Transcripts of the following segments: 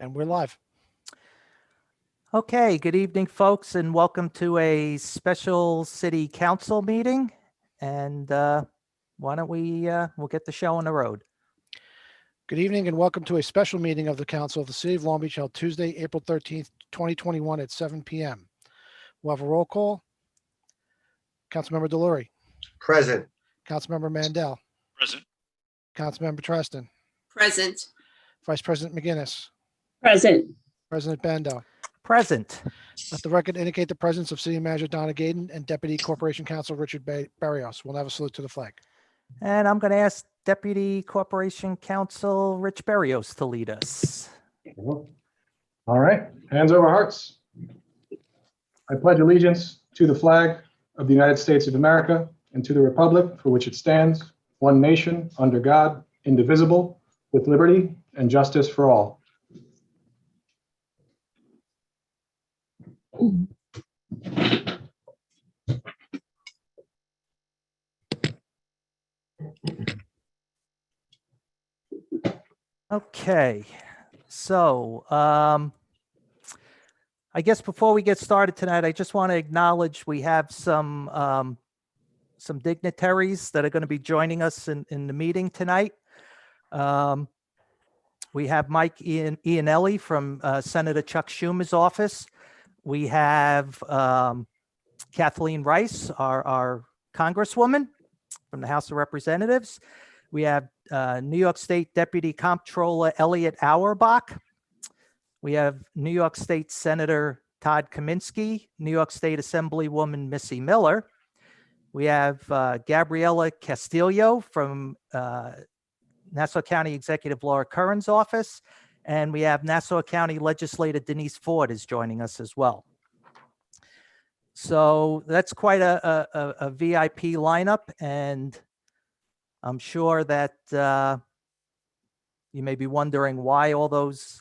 And we're live. Okay, good evening, folks, and welcome to a special city council meeting. And why don't we'll get the show on the road. Good evening and welcome to a special meeting of the Council of the City of Long Beach held Tuesday, April 13th, 2021 at 7 p.m. We'll have a roll call. Councilmember Delury. Present. Councilmember Mandel. Present. Councilmember Treston. Present. Vice President McGinnis. Present. President Bendo. Present. Let the record indicate the presence of City Manager Donna Gaydon and Deputy Corporation Counsel Richard Barrios. We'll have a salute to the flag. And I'm going to ask Deputy Corporation Counsel Rich Barrios to lead us. All right, hands over hearts. I pledge allegiance to the flag of the United States of America and to the republic for which it stands, one nation, under God, indivisible, with liberty and justice for all. Okay, so I guess before we get started tonight, I just want to acknowledge we have some dignitaries that are going to be joining us in the meeting tonight. We have Mike Iannelli from Senator Chuck Schumer's office. We have Kathleen Rice, our Congresswoman from the House of Representatives. We have New York State Deputy Comptroller Elliot Auerbach. We have New York State Senator Todd Kaminsky, New York State Assemblywoman Missy Miller. We have Gabriela Castillo from Nassau County Executive Laura Curran's office. And we have Nassau County Legislator Denise Ford is joining us as well. So that's quite a VIP lineup, and I'm sure that you may be wondering why all those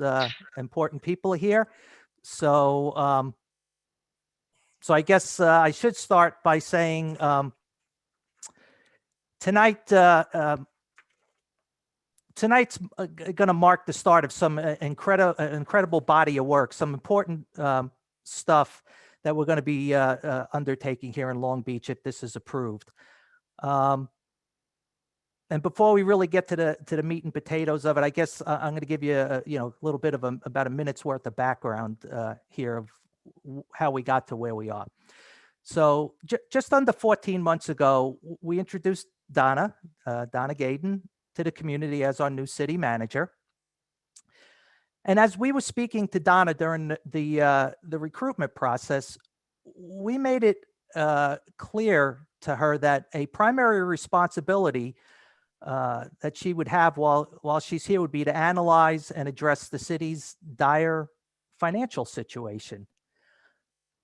important people are here. So, so I guess I should start by saying tonight's going to mark the start of some incredible body of work, some important stuff that we're going to be undertaking here in Long Beach if this is approved. And before we really get to the meat and potatoes of it, I guess I'm going to give you a little bit of about a minute's worth of background here of how we got to where we are. So just under 14 months ago, we introduced Donna Gaydon to the community as our new city manager. And as we were speaking to Donna during the recruitment process, we made it clear to her that a primary responsibility that she would have while she's here would be to analyze and address the city's dire financial situation.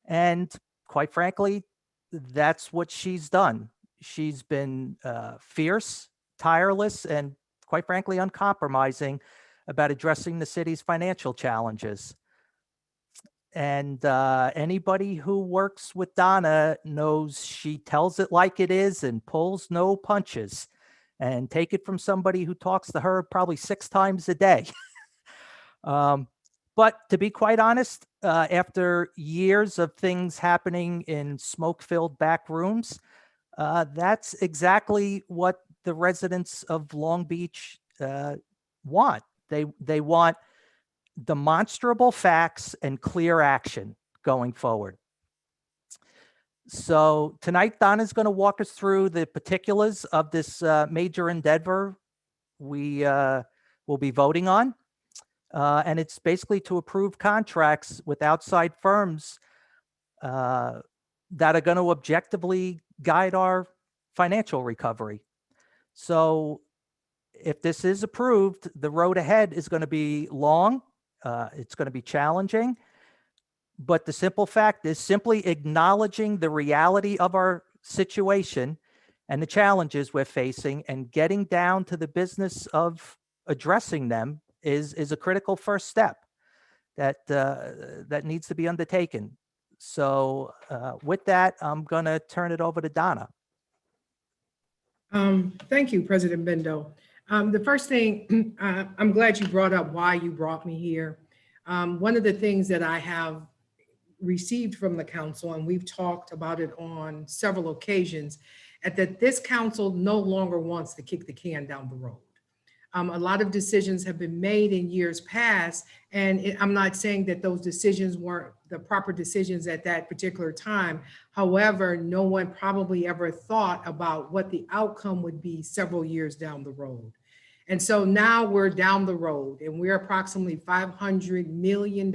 And quite frankly, that's what she's done. She's been fierce, tireless, and quite frankly, uncompromising about addressing the city's financial challenges. And anybody who works with Donna knows she tells it like it is and pulls no punches. And take it from somebody who talks to her probably 6 times a day. But to be quite honest, after years of things happening in smoke-filled back rooms, that's exactly what the residents of Long Beach want. They want demonstrable facts and clear action going forward. So tonight, Donna's going to walk us through the particulars of this major endeavor we will be voting on. And it's basically to approve contracts with outside firms that are going to objectively guide our financial recovery. So if this is approved, the road ahead is going to be long. It's going to be challenging. But the simple fact is simply acknowledging the reality of our situation and the challenges we're facing and getting down to the business of addressing them is a critical first step that needs to be undertaken. So with that, I'm going to turn it over to Donna. Thank you, President Bendo. The first thing, I'm glad you brought up why you brought me here. One of the things that I have received from the council, and we've talked about it on several occasions, that this council no longer wants to kick the can down the road. A lot of decisions have been made in years past, and I'm not saying that those decisions weren't the proper decisions at that particular time. However, no one probably ever thought about what the outcome would be several years down the road. And so now we're down the road and we're approximately $500 million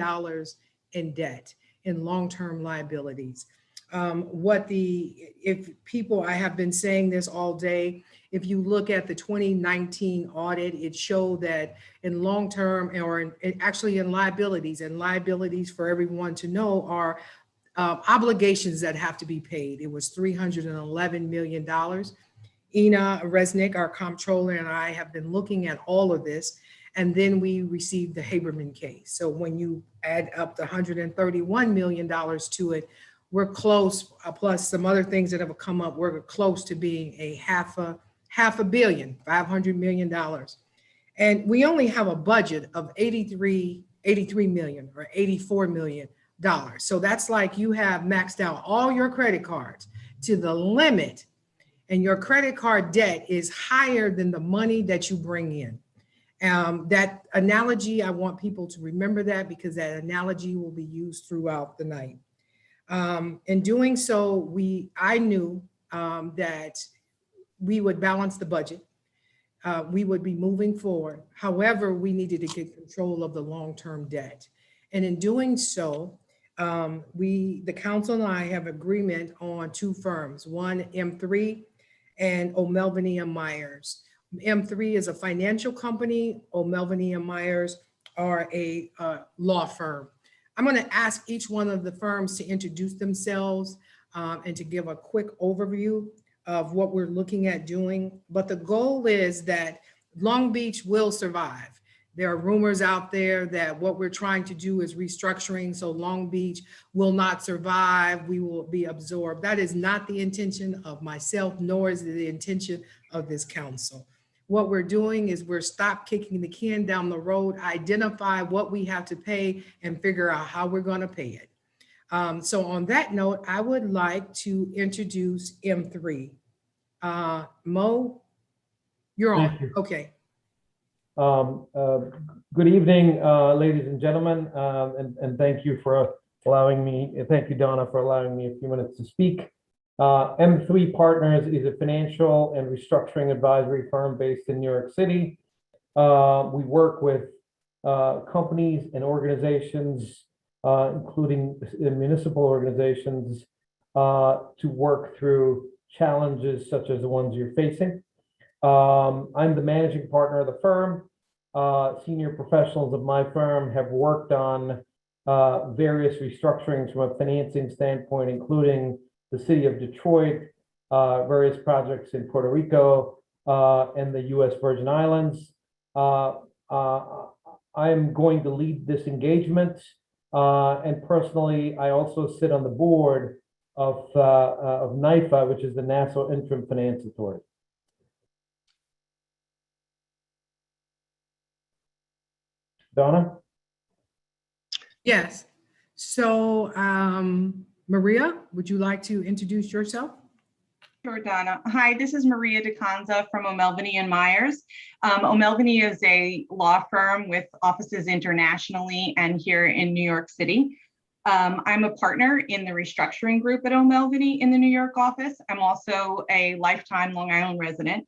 in debt in long-term liabilities. If people, I have been saying this all day, if you look at the 2019 audit, it showed that in long-term or actually in liabilities, and liabilities for everyone to know are obligations that have to be paid. It was $311 million. Ina Resnick, our comptroller, and I have been looking at all of this, and then we received the Haberman case. So when you add up the $131 million to it, we're close, plus some other things that have come up, we're close to being a half a billion, $500 million. And we only have a budget of 83 million or $84 million. So that's like you have maxed out all your credit cards to the limit, and your credit card debt is higher than the money that you bring in. That analogy, I want people to remember that, because that analogy will be used throughout the night. In doing so, I knew that we would balance the budget. We would be moving forward. However, we needed to get control of the long-term debt. And in doing so, the council and I have agreement on two firms, one M3 and O'Melveny & Myers. M3 is a financial company. O'Melveny & Myers are a law firm. I'm going to ask each one of the firms to introduce themselves and to give a quick overview of what we're looking at doing. But the goal is that Long Beach will survive. There are rumors out there that what we're trying to do is restructuring, so Long Beach will not survive, we will be absorbed. That is not the intention of myself, nor is it the intention of this council. What we're doing is we're stop kicking the can down the road, identify what we have to pay, and figure out how we're going to pay it. So on that note, I would like to introduce M3. Mo, you're on. You. Okay. Good evening, ladies and gentlemen, and thank you for allowing me, thank you, Donna, for allowing me a few minutes to speak. M3 Partners is a financial and restructuring advisory firm based in New York City. We work with companies and organizations, including municipal organizations, to work through challenges such as the ones you're facing. I'm the managing partner of the firm. Senior professionals of my firm have worked on various restructurings from a financing standpoint, including the city of Detroit, various projects in Puerto Rico, and the U.S. Virgin Islands. I'm going to lead this engagement, and personally, I also sit on the board of NIFA, which is the National Interim Finance Authority. Donna? Yes. So Maria, would you like to introduce yourself? Sure, Donna. Hi, this is Maria DeCanza from O'Melveny & Myers. O'Melveny is a law firm with offices internationally and here in New York City. I'm a partner in the restructuring group at O'Melveny in the New York office. I'm also a lifetime Long Island resident.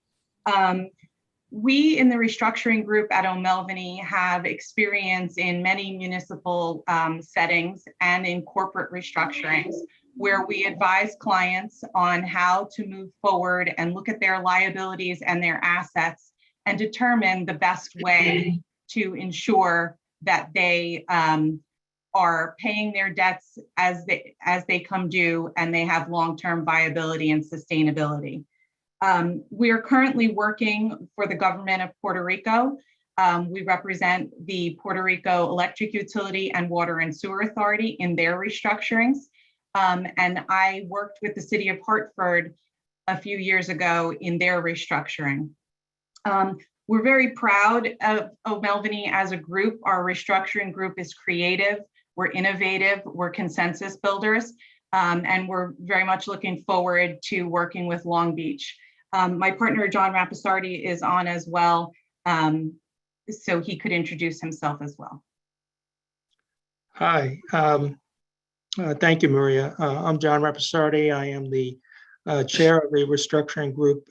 We in the restructuring group at O'Melveny have experience in many municipal settings and in corporate restructurings, where we advise clients on how to move forward and look at their liabilities and their assets and determine the best way to ensure that they are paying their debts as they come due and they have long-term viability and sustainability. We are currently working for the government of Puerto Rico. We represent the Puerto Rico Electric Utility and Water and Sewer Authority in their restructurings. And I worked with the city of Hartford a few years ago in their restructuring. We're very proud of O'Melveny as a group. Our restructuring group is creative, we're innovative, we're consensus builders, and we're very much looking forward to working with Long Beach. My partner, John Rapisardi, is on as well, so he could introduce himself as well. Hi, thank you, Maria. I'm John Rapisardi. I am the chair of the restructuring group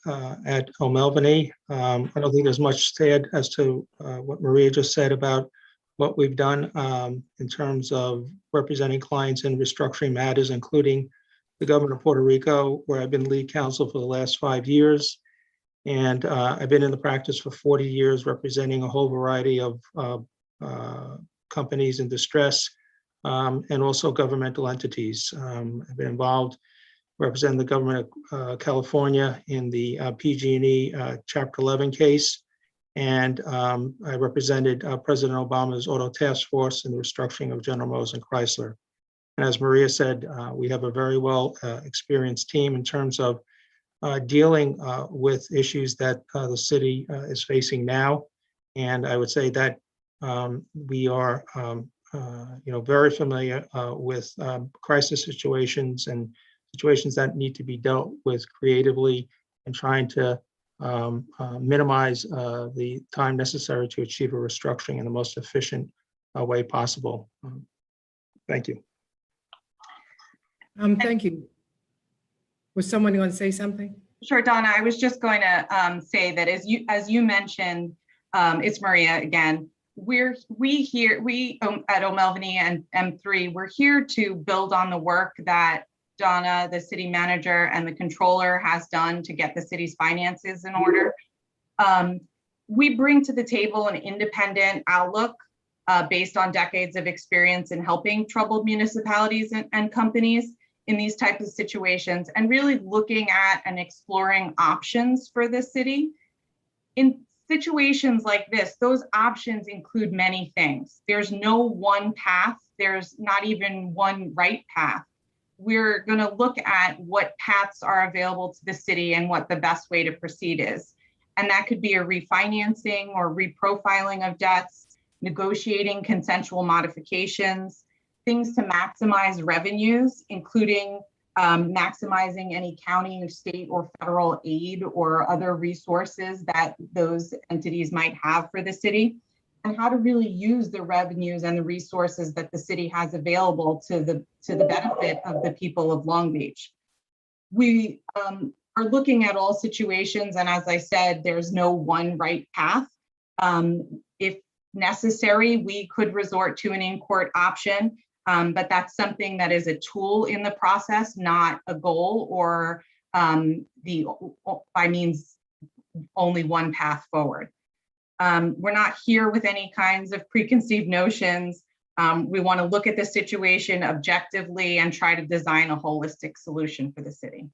at O'Melveny. I don't think there's much said as to what Maria just said about what we've done in terms of representing clients in restructuring matters, including the government of Puerto Rico, where I've been lead counsel for the last 5 years. And I've been in the practice for 40 years, representing a whole variety of companies in distress and also governmental entities. I've been involved representing the government of California in the PG&E Chapter 11 case. And I represented President Obama's Auto Task Force in the restructuring of General Motors and Chrysler. And as Maria said, we have a very well experienced team in terms of dealing with issues that the city is facing now. And I would say that we are very familiar with crisis situations and situations that need to be dealt with creatively and trying to minimize the time necessary to achieve a restructuring in the most efficient way possible. Thank you. Thank you. Was someone going to say something? Sure, Donna, I was just going to say that as you mentioned, it's Maria again. We at O'Melveny and M3, we're here to build on the work that Donna, the city manager, and the controller has done to get the city's finances in order. We bring to the table an independent outlook based on decades of experience in helping troubled municipalities and companies in these types of situations, and really looking at and exploring options for the city. In situations like this, those options include many things. There's no one path. There's not even one right path. We're going to look at what paths are available to the city and what the best way to proceed is. And that could be a refinancing or reprofiling of debts, negotiating consensual modifications, things to maximize revenues, including maximizing any county or state or federal aid or other resources that those entities might have for the city, and how to really use the revenues and the resources that the city has available to the benefit of the people of Long Beach. We are looking at all situations, and as I said, there's no one right path. If necessary, we could resort to an in-court option, but that's something that is a tool in the process, not a goal or by means only one path forward. We're not here with any kinds of preconceived notions. We want to look at the situation objectively and try to design a holistic solution for the city.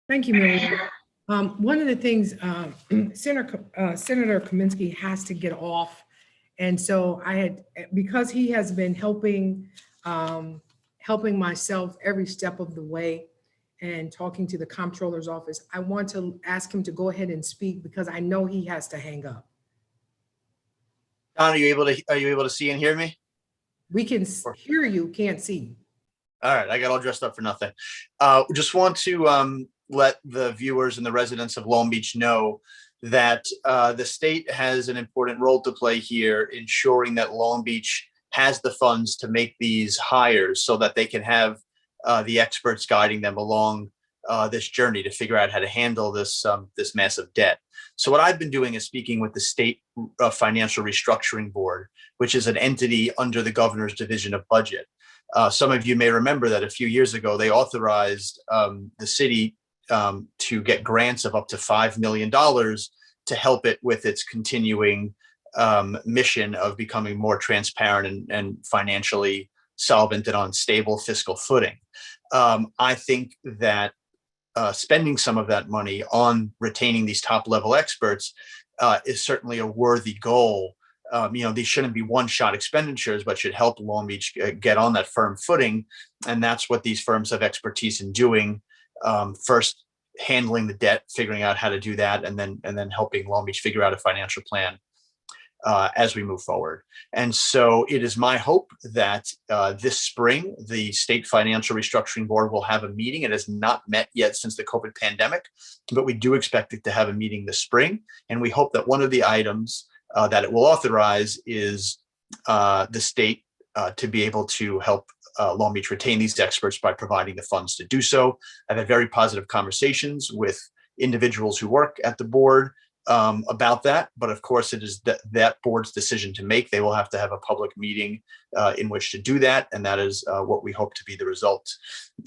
Thank you, Maria. One of the things Senator Kaminsky has to get off. And so because he has been helping myself every step of the way and talking to the comptroller's office, I want to ask him to go ahead and speak because I know he has to hang up. Don, are you able to see and hear me? We can hear you, can't see you. All right, I got all dressed up for nothing. Just want to let the viewers and the residents of Long Beach know that the state has an important role to play here, ensuring that Long Beach has the funds to make these hires so that they can have the experts guiding them along this journey to figure out how to handle this massive debt. So what I've been doing is speaking with the State Financial Restructuring Board, which is an entity under the Governor's Division of Budget. Some of you may remember that a few years ago, they authorized the city to get grants of up to $5 million to help it with its continuing mission of becoming more transparent and financially solvent and on stable fiscal footing. I think that spending some of that money on retaining these top level experts is certainly a worthy goal. These shouldn't be one-shot expenditures, but should help Long Beach get on that firm footing. And that's what these firms have expertise in doing. First, handling the debt, figuring out how to do that, and then helping Long Beach figure out a financial plan as we move forward. And so it is my hope that this spring, the State Financial Restructuring Board will have a meeting. It has not met yet since the COVID pandemic, but we do expect it to have a meeting this spring. And we hope that one of the items that it will authorize is the state to be able to help Long Beach retain these experts by providing the funds to do so. I've had very positive conversations with individuals who work at the board about that, but of course it is that board's decision to make. They will have to have a public meeting in which to do that, and that is what we hope to be the result.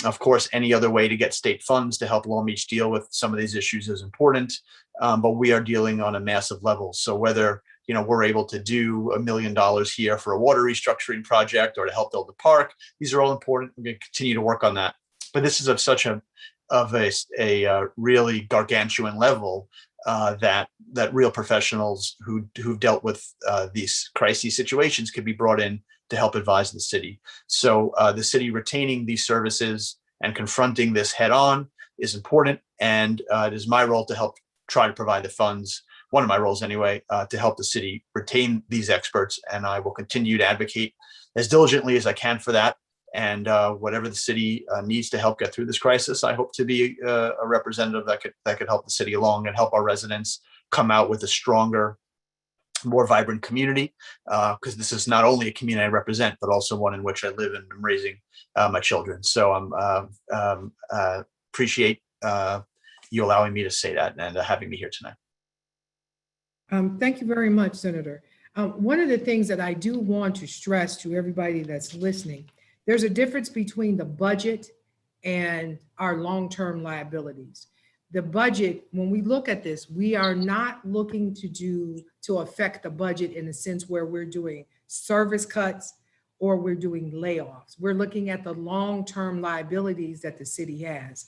Of course, any other way to get state funds to help Long Beach deal with some of these issues is important, but we are dealing on a massive level. So whether we're able to do $1 million here for a water restructuring project or to help build the park, these are all important. We're going to continue to work on that. But this is of such a really gargantuan level that real professionals who've dealt with these crisis situations could be brought in to help advise the city. So the city retaining these services and confronting this head on is important. And it is my role to help try to provide the funds, one of my roles anyway, to help the city retain these experts. And I will continue to advocate as diligently as I can for that. And whatever the city needs to help get through this crisis, I hope to be a representative that could help the city along and help our residents come out with a stronger, more vibrant community. Because this is not only a community I represent, but also one in which I live and I'm raising my children. So I'm appreciate you allowing me to say that and having me here tonight. Thank you very much, Senator. One of the things that I do want to stress to everybody that's listening, there's a difference between the budget and our long-term liabilities. The budget, when we look at this, we are not looking to affect the budget in a sense where we're doing service cuts or we're doing layoffs. We're looking at the long-term liabilities that the city has.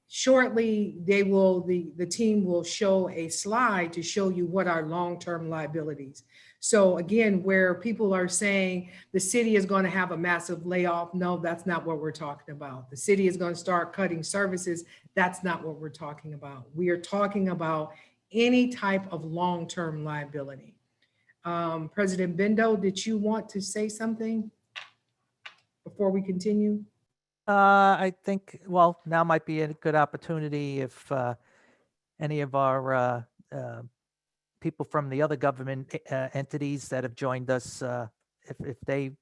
Shortly, the team will show a slide to show you what our long-term liabilities. So again, where people are saying the city is going to have a massive layoff, no, that's not what we're talking about. The city is going to start cutting services. That's not what we're talking about. We are talking about any type of long-term liability. President Bendo, did you want to say something before we continue? I think, well, now might be a good opportunity if any of our people from the other government entities that have joined us, if they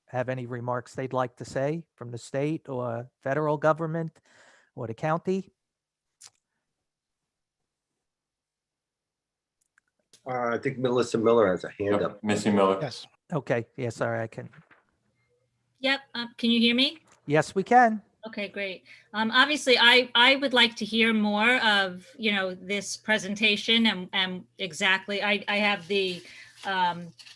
have any remarks they'd like to say from the state or federal government or the county. I think Melissa Miller has a hand up. Missy Miller. Yes. Okay, yeah, sorry, I can. Yep. Can you hear me? Yes, we can. Okay, great. Obviously, I would like to hear more of, this presentation and exactly, I have the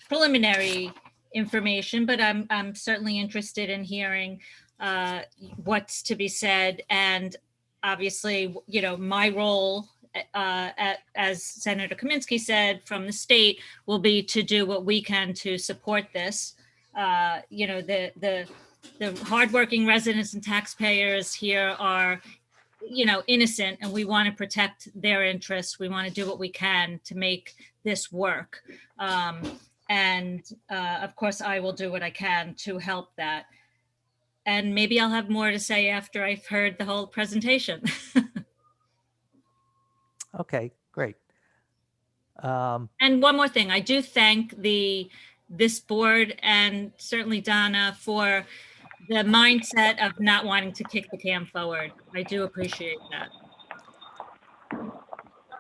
preliminary information, but I'm certainly interested in hearing what's to be said. And obviously, my role as Senator Kaminsky said from the state will be to do what we can to support this. The hardworking residents and taxpayers here are, innocent, and we want to protect their interests. We want to do what we can to make this work. Of course, I will do what I can to help that. And maybe I'll have more to say after I've heard the whole presentation. Okay, great. And one more thing, I do thank this board and certainly Donna for the mindset of not wanting to kick the can forward. I do appreciate that.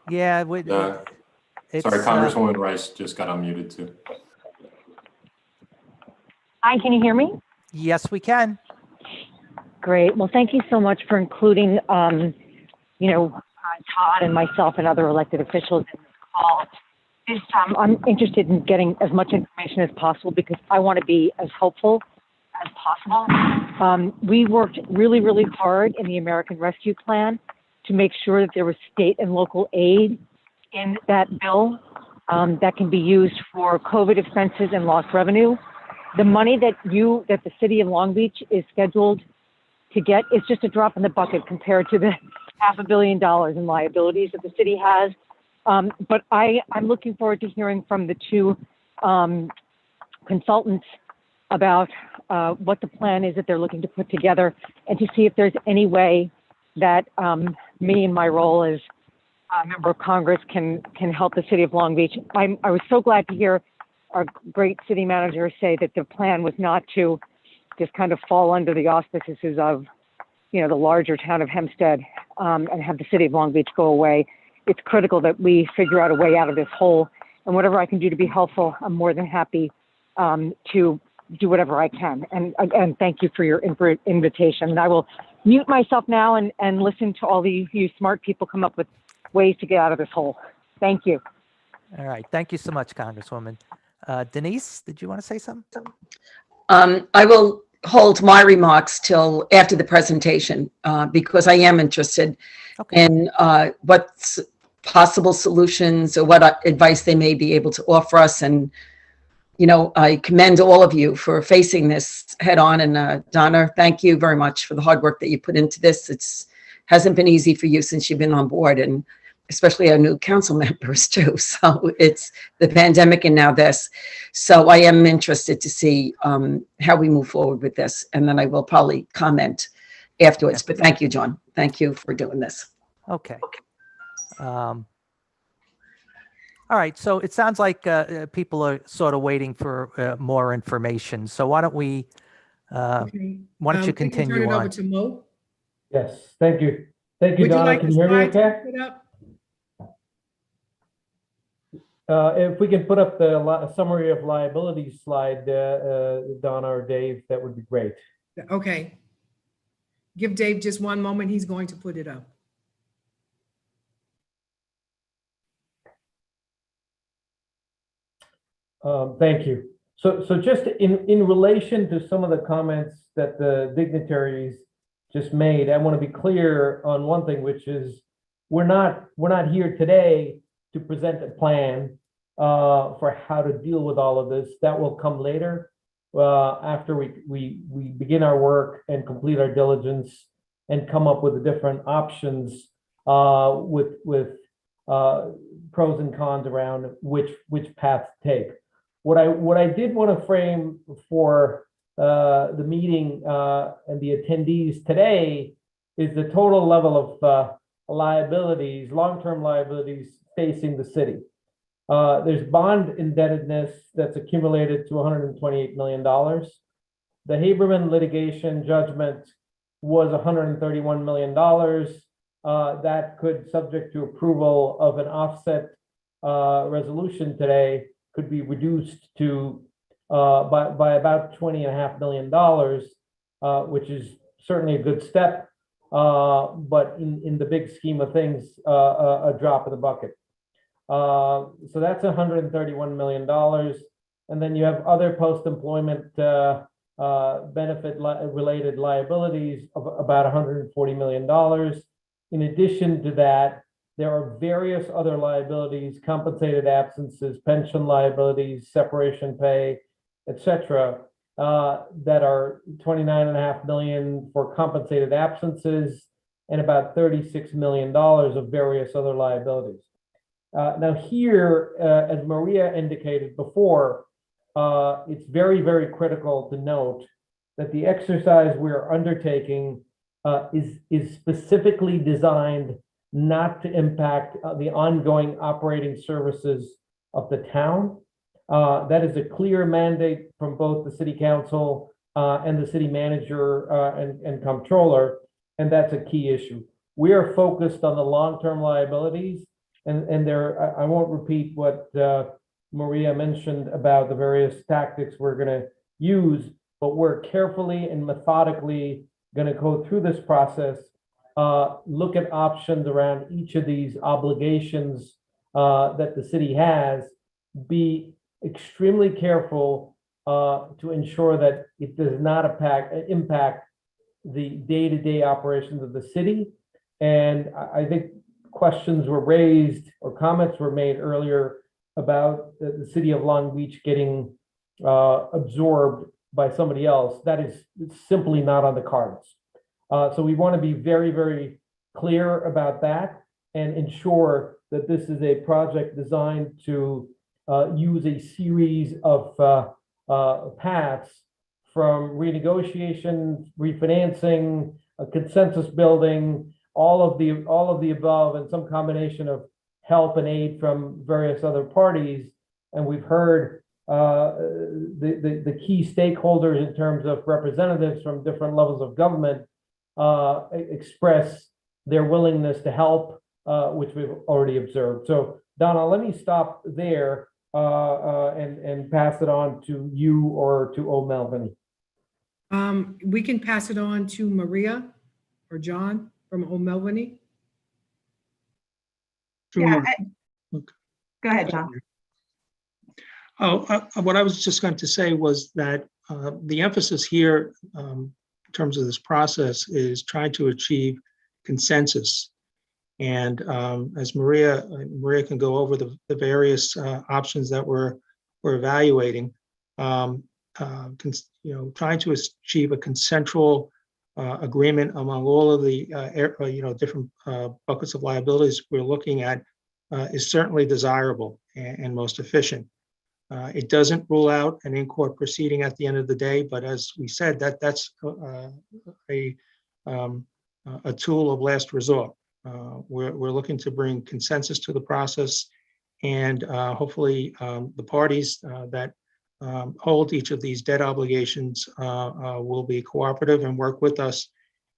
Yeah, Sorry, Congresswoman Rice just got unmuted too. Hi, can you hear me? Yes, we can. Great. Well, thank you so much for including, Todd and myself and other elected officials in this call. I'm interested in getting as much information as possible because I want to be as helpful as possible. We worked really, really hard in the American Rescue Plan to make sure that there was state and local aid in that bill that can be used for COVID expenses and lost revenue. The money that the city of Long Beach is scheduled to get is just a drop in the bucket compared to the $500 million in liabilities that the city has. But I'm looking forward to hearing from the two consultants about what the plan is that they're looking to put together, and to see if there's any way that me in my role as a member of Congress can help the city of Long Beach. I was so glad to hear our great city manager say that the plan was not to just kind of fall under the auspices of, the larger town of Hempstead and have the city of Long Beach go away. It's critical that we figure out a way out of this hole, and whatever I can do to be helpful, I'm more than happy to do whatever I can. And again, thank you for your invitation. And I will mute myself now and listen to all you smart people come up with ways to get out of this hole. Thank you. All right. Thank you so much, Congresswoman. Denise, did you want to say something? I will hold my remarks till after the presentation because I am interested in what possible solutions or what advice they may be able to offer us. And, I commend all of you for facing this head on. And Donna, thank you very much for the hard work that you put into this. Hasn't been easy for you since you've been on board, and especially our new council members too. So it's the pandemic and now this. So I am interested to see how we move forward with this. And then I will probably comment afterwards. But thank you, John. Thank you for doing this. Okay. All right. So it sounds like people are sort of waiting for more information. So why don't we, Okay. why don't you Can continue turn it over on? to Mo? Yes, thank you. Thank you, Would you Donna. like Can the you hear me slides to okay? put up? If we can put up the summary of liabilities slide, Donna or Dave, that would be great. Okay. Give Dave just one moment. He's going to put it up. Thank you. So just in relation to some of the comments that the dignitaries just made, I want to be clear on one thing, which is we're not here today to present a plan for how to deal with all of this. That will come later after we begin our work and complete our diligence and come up with the different options with pros and cons around which path to take. What I did want to frame for the meeting and the attendees today is the total level of liabilities, long-term liabilities facing the city. There's bond indebtedness that's accumulated to $128 million. The Haberman litigation judgment was $131 million. That could, subject to approval of an offset resolution today, could be reduced to by about $20.5 million, which is certainly a good step, but in the big scheme of things, a drop in the bucket. So that's $131 million. And then you have other post-employment benefit related liabilities of about $140 million. In addition to that, there are various other liabilities, compensated absences, pension liabilities, separation pay, etc., that are $29.5 million for compensated absences and about $36 million of various other liabilities. Now here, as Maria indicated before, it's very, very critical to note that the exercise we're undertaking is specifically designed not to impact the ongoing operating services of the town. That is a clear mandate from both the city council and the city manager and comptroller, and that's a key issue. We are focused on the long-term liabilities, and there, I won't repeat what Maria mentioned about the various tactics we're going to use, but we're carefully and methodically going to go through this process, look at options around each of these obligations that the city has, be extremely careful to ensure that it does not impact the day-to-day operations of the city. And I think questions were raised or comments were made earlier about the city of Long Beach getting absorbed by somebody else. That is simply not on the cards. So we want to be very, very clear about that and ensure that this is a project designed to use a series of paths from renegotiation, refinancing, consensus building, all of the above, and some combination of help and aid from various other parties. And we've heard the key stakeholders in terms of representatives from different levels of government express their willingness to help, which we've already observed. So Donna, let me stop there and pass it on to you or to O'Melveny. We can pass it on to Maria or John from O'Melveny. Yeah, Sure. go ahead, John. What I was just going to say was that the emphasis here in terms of this process is trying to achieve consensus. And as Maria can go over the various options that we're evaluating, trying to achieve a consensual agreement among all of the different buckets of liabilities we're looking at is certainly desirable and most efficient. It doesn't rule out an in-court proceeding at the end of the day, but as we said, that's a tool of last resort. We're looking to bring consensus to the process, and hopefully the parties that hold each of these debt obligations will be cooperative and work with us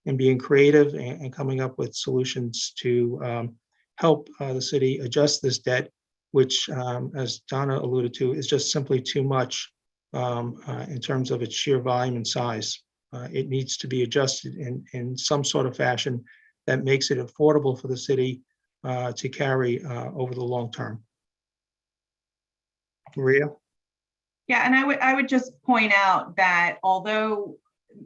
in being creative and coming up with solutions to help the city adjust this debt, which, as Donna alluded to, is just simply too much in terms of its sheer volume and size. It needs to be adjusted in some sort of fashion that makes it affordable for the city to carry over the long term. Maria? Yeah, and I would just point out that although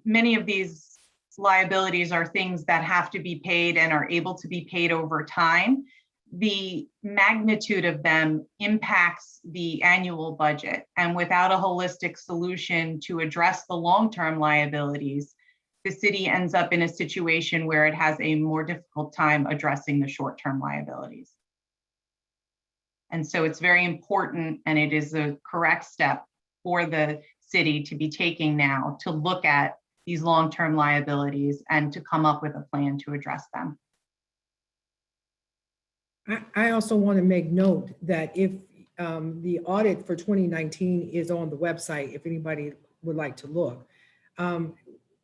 many of these liabilities are things that have to be paid and are able to be paid over time, the magnitude of them impacts the annual budget. And without a holistic solution to address the long-term liabilities, the city ends up in a situation where it has a more difficult time addressing the short-term liabilities. And so it's very important, and it is a correct step for the city to be taking now to look at these long-term liabilities and to come up with a plan to address them. I also want to make note that if the audit for 2019 is on the website, if anybody would like to look,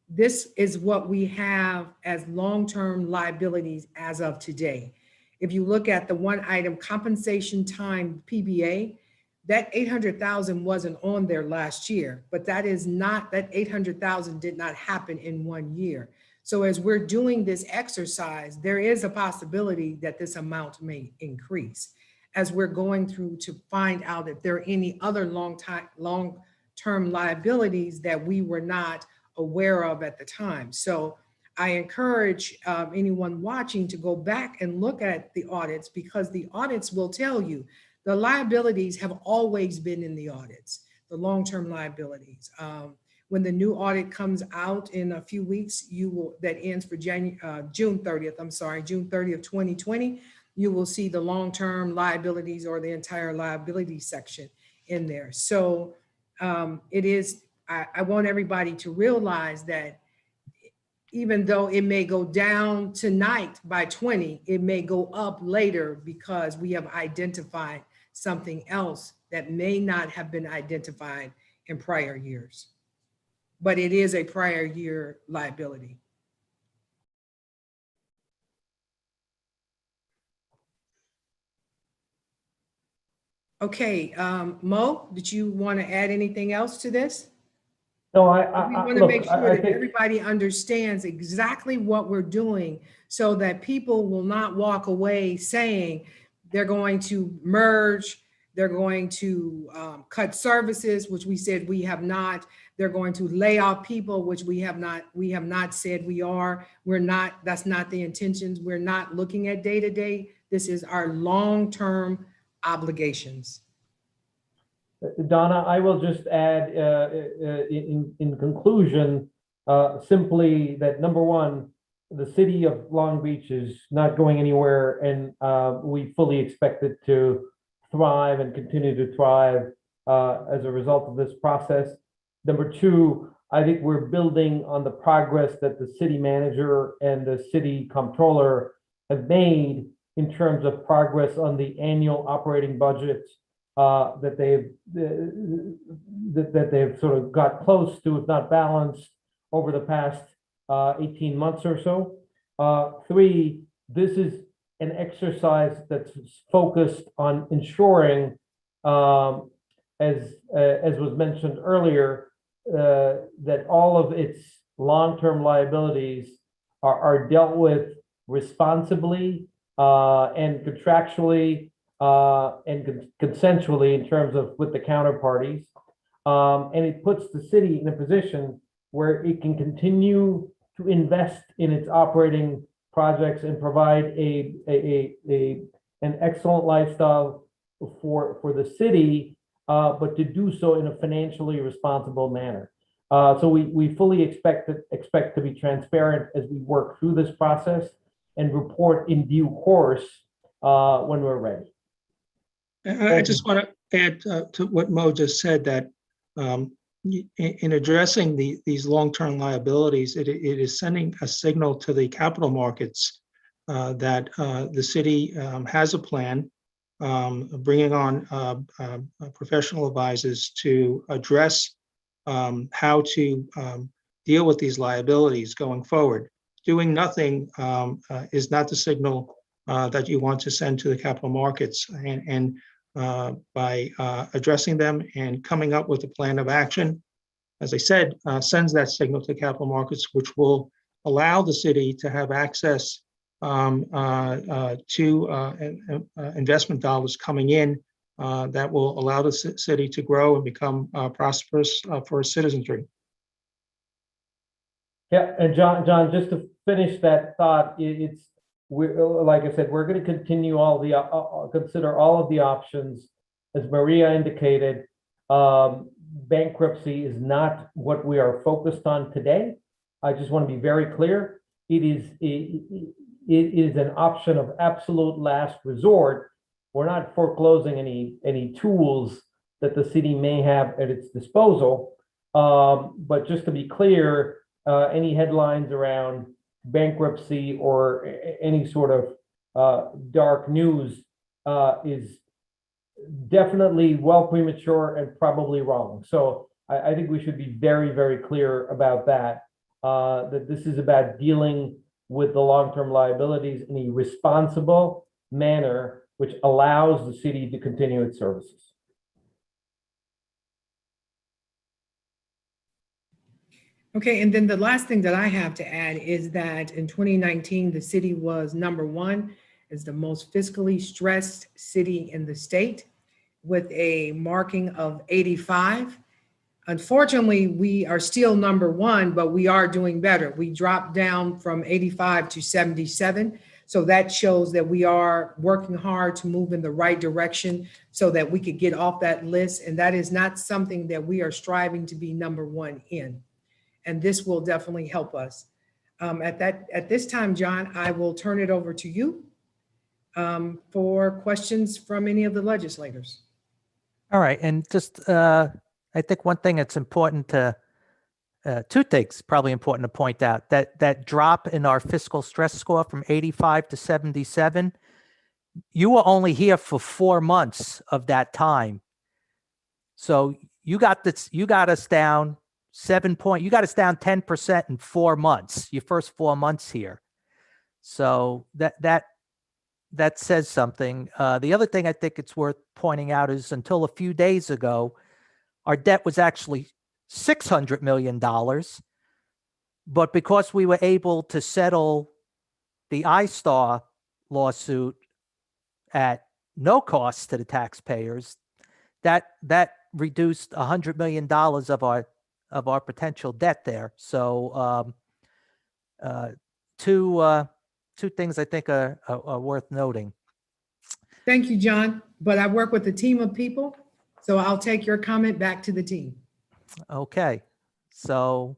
this is what we have as long-term liabilities as of today. If you look at the one item compensation time PBA, that 800,000 wasn't on there last year, but that is not, that 800,000 did not happen in 1 year. So as we're doing this exercise, there is a possibility that this amount may increase as we're going through to find out if there are any other long-term liabilities that we were not aware of at the time. So I encourage anyone watching to go back and look at the audits, because the audits will tell you the liabilities have always been in the audits, the long-term liabilities. When the new audit comes out in a few weeks, that ends for June 30th, June 30th, 2020, you will see the long-term liabilities or the entire liability section in there. So I want everybody to realize that even though it may go down tonight by 20, it may go up later because we have identified something else that may not have been identified in prior years. But it is a prior year liability. Okay, Mo, did you want to add anything else to this? No, We want to make sure that everybody understands exactly what we're doing so that people will not walk away saying they're going to merge, they're going to cut services, which we said we have not. They're going to lay off people, which we have not said we are. We're not, that's not the intentions. We're not looking at day-to-day. This is our long-term obligations. Donna, I will just add in conclusion, simply that number one, the city of Long Beach is not going anywhere, and we fully expect it to thrive and continue to thrive as a result of this process. Number two, I think we're building on the progress that the city manager and the city comptroller have made in terms of progress on the annual operating budgets that they've sort of got close to, if not balanced, over the past 18 months or so. Three, this is an exercise that's focused on ensuring, as was mentioned earlier, that all of its long-term liabilities are dealt with responsibly and contractually and consensually in terms of with the counterparties. And it puts the city in a position where it can continue to invest in its operating projects and provide an excellent lifestyle for the city, but to do so in a financially responsible manner. So we fully expect to be transparent as we work through this process and report in due course when we're ready. I just want to add to what Mo just said, that in addressing these long-term liabilities, it is sending a signal to the capital markets that the city has a plan, bringing on professional advisors to address how to deal with these liabilities going forward. Doing nothing is not the signal that you want to send to the capital markets, and by addressing them and coming up with a plan of action, as I said, sends that signal to capital markets, which will allow the city to have access to investment dollars coming in that will allow the city to grow and become prosperous for its citizenry. Yeah, and John, just to finish that thought, like I said, we're going to continue consider all of the options. As Maria indicated, bankruptcy is not what we are focused on today. I just want to be very clear. It is an option of absolute last resort. We're not foreclosing any tools that the city may have at its disposal. But just to be clear, any headlines around bankruptcy or any sort of dark news is definitely well premature and probably wrong. So I think we should be very, very clear about that, that this is about dealing with the long-term liabilities in a responsible manner, which allows the city to continue its services. Okay, and then the last thing that I have to add is that in 2019, the city was #1 as the most fiscally stressed city in the state with a marking of 85. Unfortunately, we are still #1, but we are doing better. We dropped down from 85 to 77. So that shows that we are working hard to move in the right direction so that we could get off that list. And that is not something that we are striving to be #1 in. And this will definitely help us. At this time, John, I will turn it over to you for questions from any of the legislators. All right, and just I think one thing that's important to, two things probably important to point out, that drop in our fiscal stress score from 85 to 77, you were only here for 4 months of that time. So you got us down 10% in 4 months, your first 4 months here. So that says something. The other thing I think it's worth pointing out is until a few days ago, our debt was actually $600 million. But because we were able to settle the iStar lawsuit at no cost to the taxpayers, that reduced $100 million of our potential debt there. So two things I think are worth noting. Thank you, John. But I work with a team of people, so I'll take your comment back to the team. Okay. So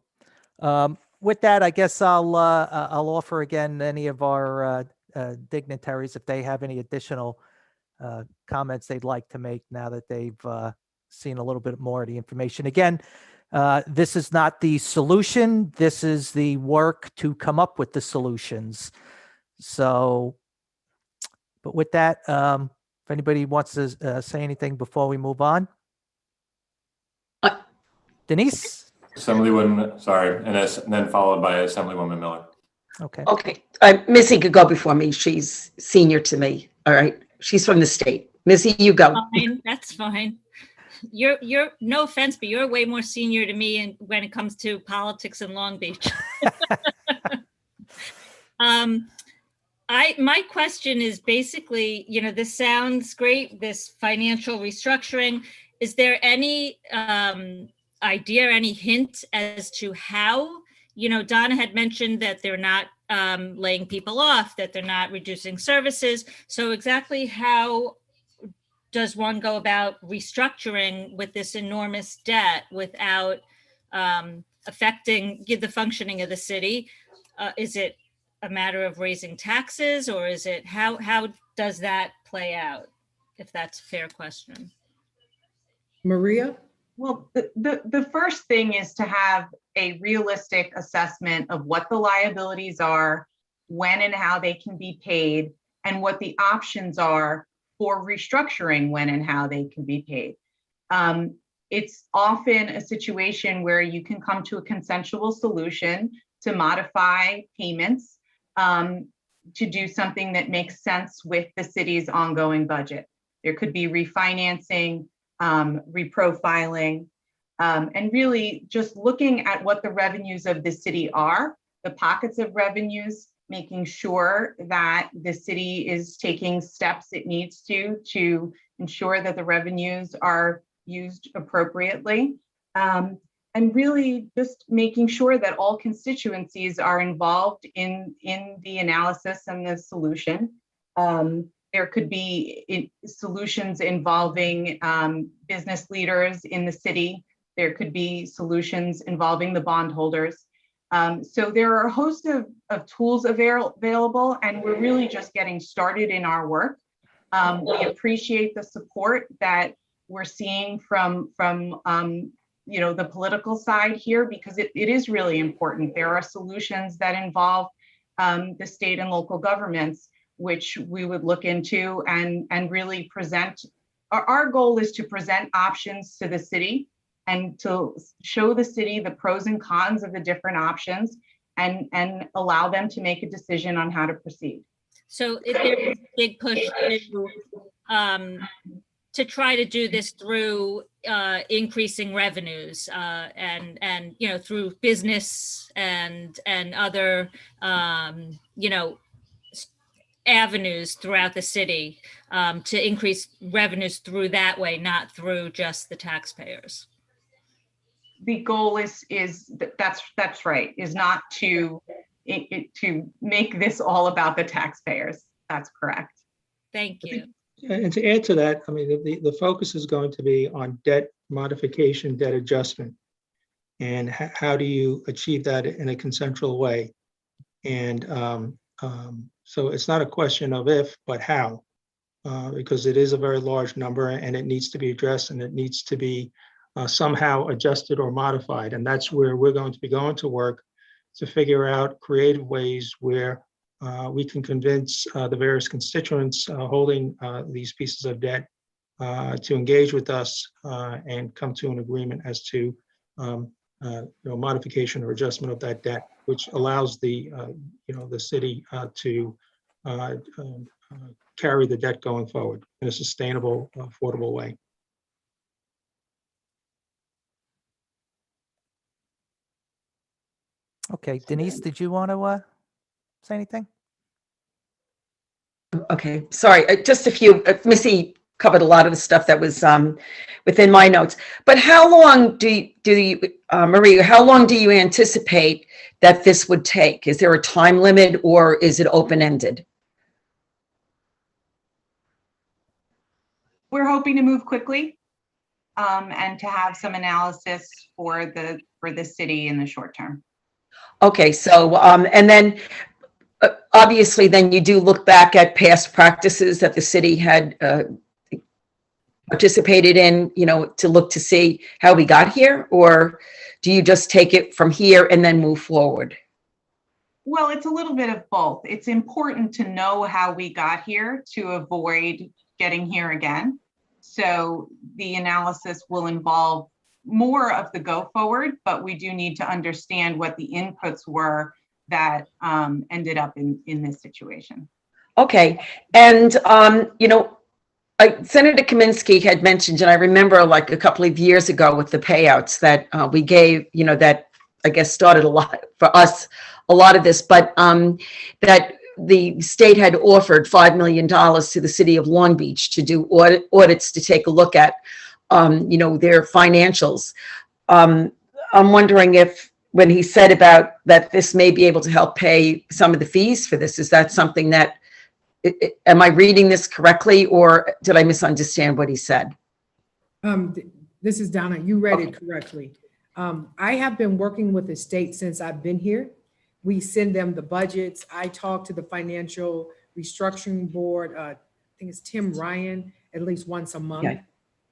with that, I guess I'll offer again any of our dignitaries if they have any additional comments they'd like to make now that they've seen a little bit more of the information. Again, this is not the solution. This is the work to come up with the solutions. So, but with that, if anybody wants to say anything before we move on. Denise? Assemblywoman, sorry, and then followed by Assemblywoman Miller. Okay. Okay, Missy could go before me. She's senior to me. All right, she's from the state. Missy, you go. Fine, that's fine. You're no offense, but you're way more senior to me when it comes to politics in Long Beach. My question is basically, this sounds great, this financial restructuring. Is there any idea, any hint as to how, Donna had mentioned that they're not laying people off, that they're not reducing services. So exactly how does one go about restructuring with this enormous debt without affecting the functioning of the city? Is it a matter of raising taxes, or is it how does that play out? If that's a fair question. Maria? Well, the first thing is to have a realistic assessment of what the liabilities are, when and how they can be paid, and what the options are for restructuring when and how they can be paid. It's often a situation where you can come to a consensual solution to modify payments to do something that makes sense with the city's ongoing budget. There could be refinancing, reprofiling, and really just looking at what the revenues of the city are, the pockets of revenues, making sure that the city is taking steps it needs to ensure that the revenues are used appropriately. And really just making sure that all constituencies are involved in the analysis and the solution. There could be solutions involving business leaders in the city. There could be solutions involving the bondholders. So there are a host of tools available, and we're really just getting started in our work. We appreciate the support that we're seeing from the political side here, because it is really important. There are solutions that involve the state and local governments, which we would look into and really present. Our goal is to present options to the city and to show the city the pros and cons of the different options and allow them to make a decision on how to proceed. So there's a big push to try to do this through increasing revenues and through business and other avenues throughout the city to increase revenues through that way, not through just the taxpayers. The goal is that's right, is not to make this all about the taxpayers. That's correct. Thank you. And to add to that, I mean, the focus is going to be on debt modification, debt adjustment, and how do you achieve that in a consensual way? And so it's not a question of if, but how, because it is a very large number and it needs to be addressed and it needs to be somehow adjusted or modified. And that's where we're going to be going to work to figure out creative ways where we can convince the various constituents holding these pieces of debt to engage with us and come to an agreement as to modification or adjustment of that debt, which allows the city to carry the debt going forward in a sustainable, affordable way. Okay, Denise, did you want to say anything? Okay, sorry, just a few. Missy covered a lot of the stuff that was within my notes. But how long do you, Maria, how long do you anticipate that this would take? Is there a time limit or is it open-ended? We're hoping to move quickly and to have some analysis for the city in the short term. Okay, so, and then obviously then you do look back at past practices that the city had participated in, to look to see how we got here? Or do you just take it from here and then move forward? Well, it's a little bit of both. It's important to know how we got here to avoid getting here again. So the analysis will involve more of the go forward, but we do need to understand what the inputs were that ended up in this situation. Okay. And, Senator Kaminsky had mentioned, and I remember like a couple of years ago with the payouts that we gave, that I guess started a lot for us, a lot of this, but that the state had offered $5 million to the city of Long Beach to do audits to take a look at, their financials. I'm wondering if, when he said about that this may be able to help pay some of the fees for this, is that something that, am I reading this correctly, or did I misunderstand what he said? This is Donna. You read it correctly. I have been working with the state since I've been here. We send them the budgets. I talk to the financial restructuring board. I think it's Tim Ryan, at least once a month. Okay.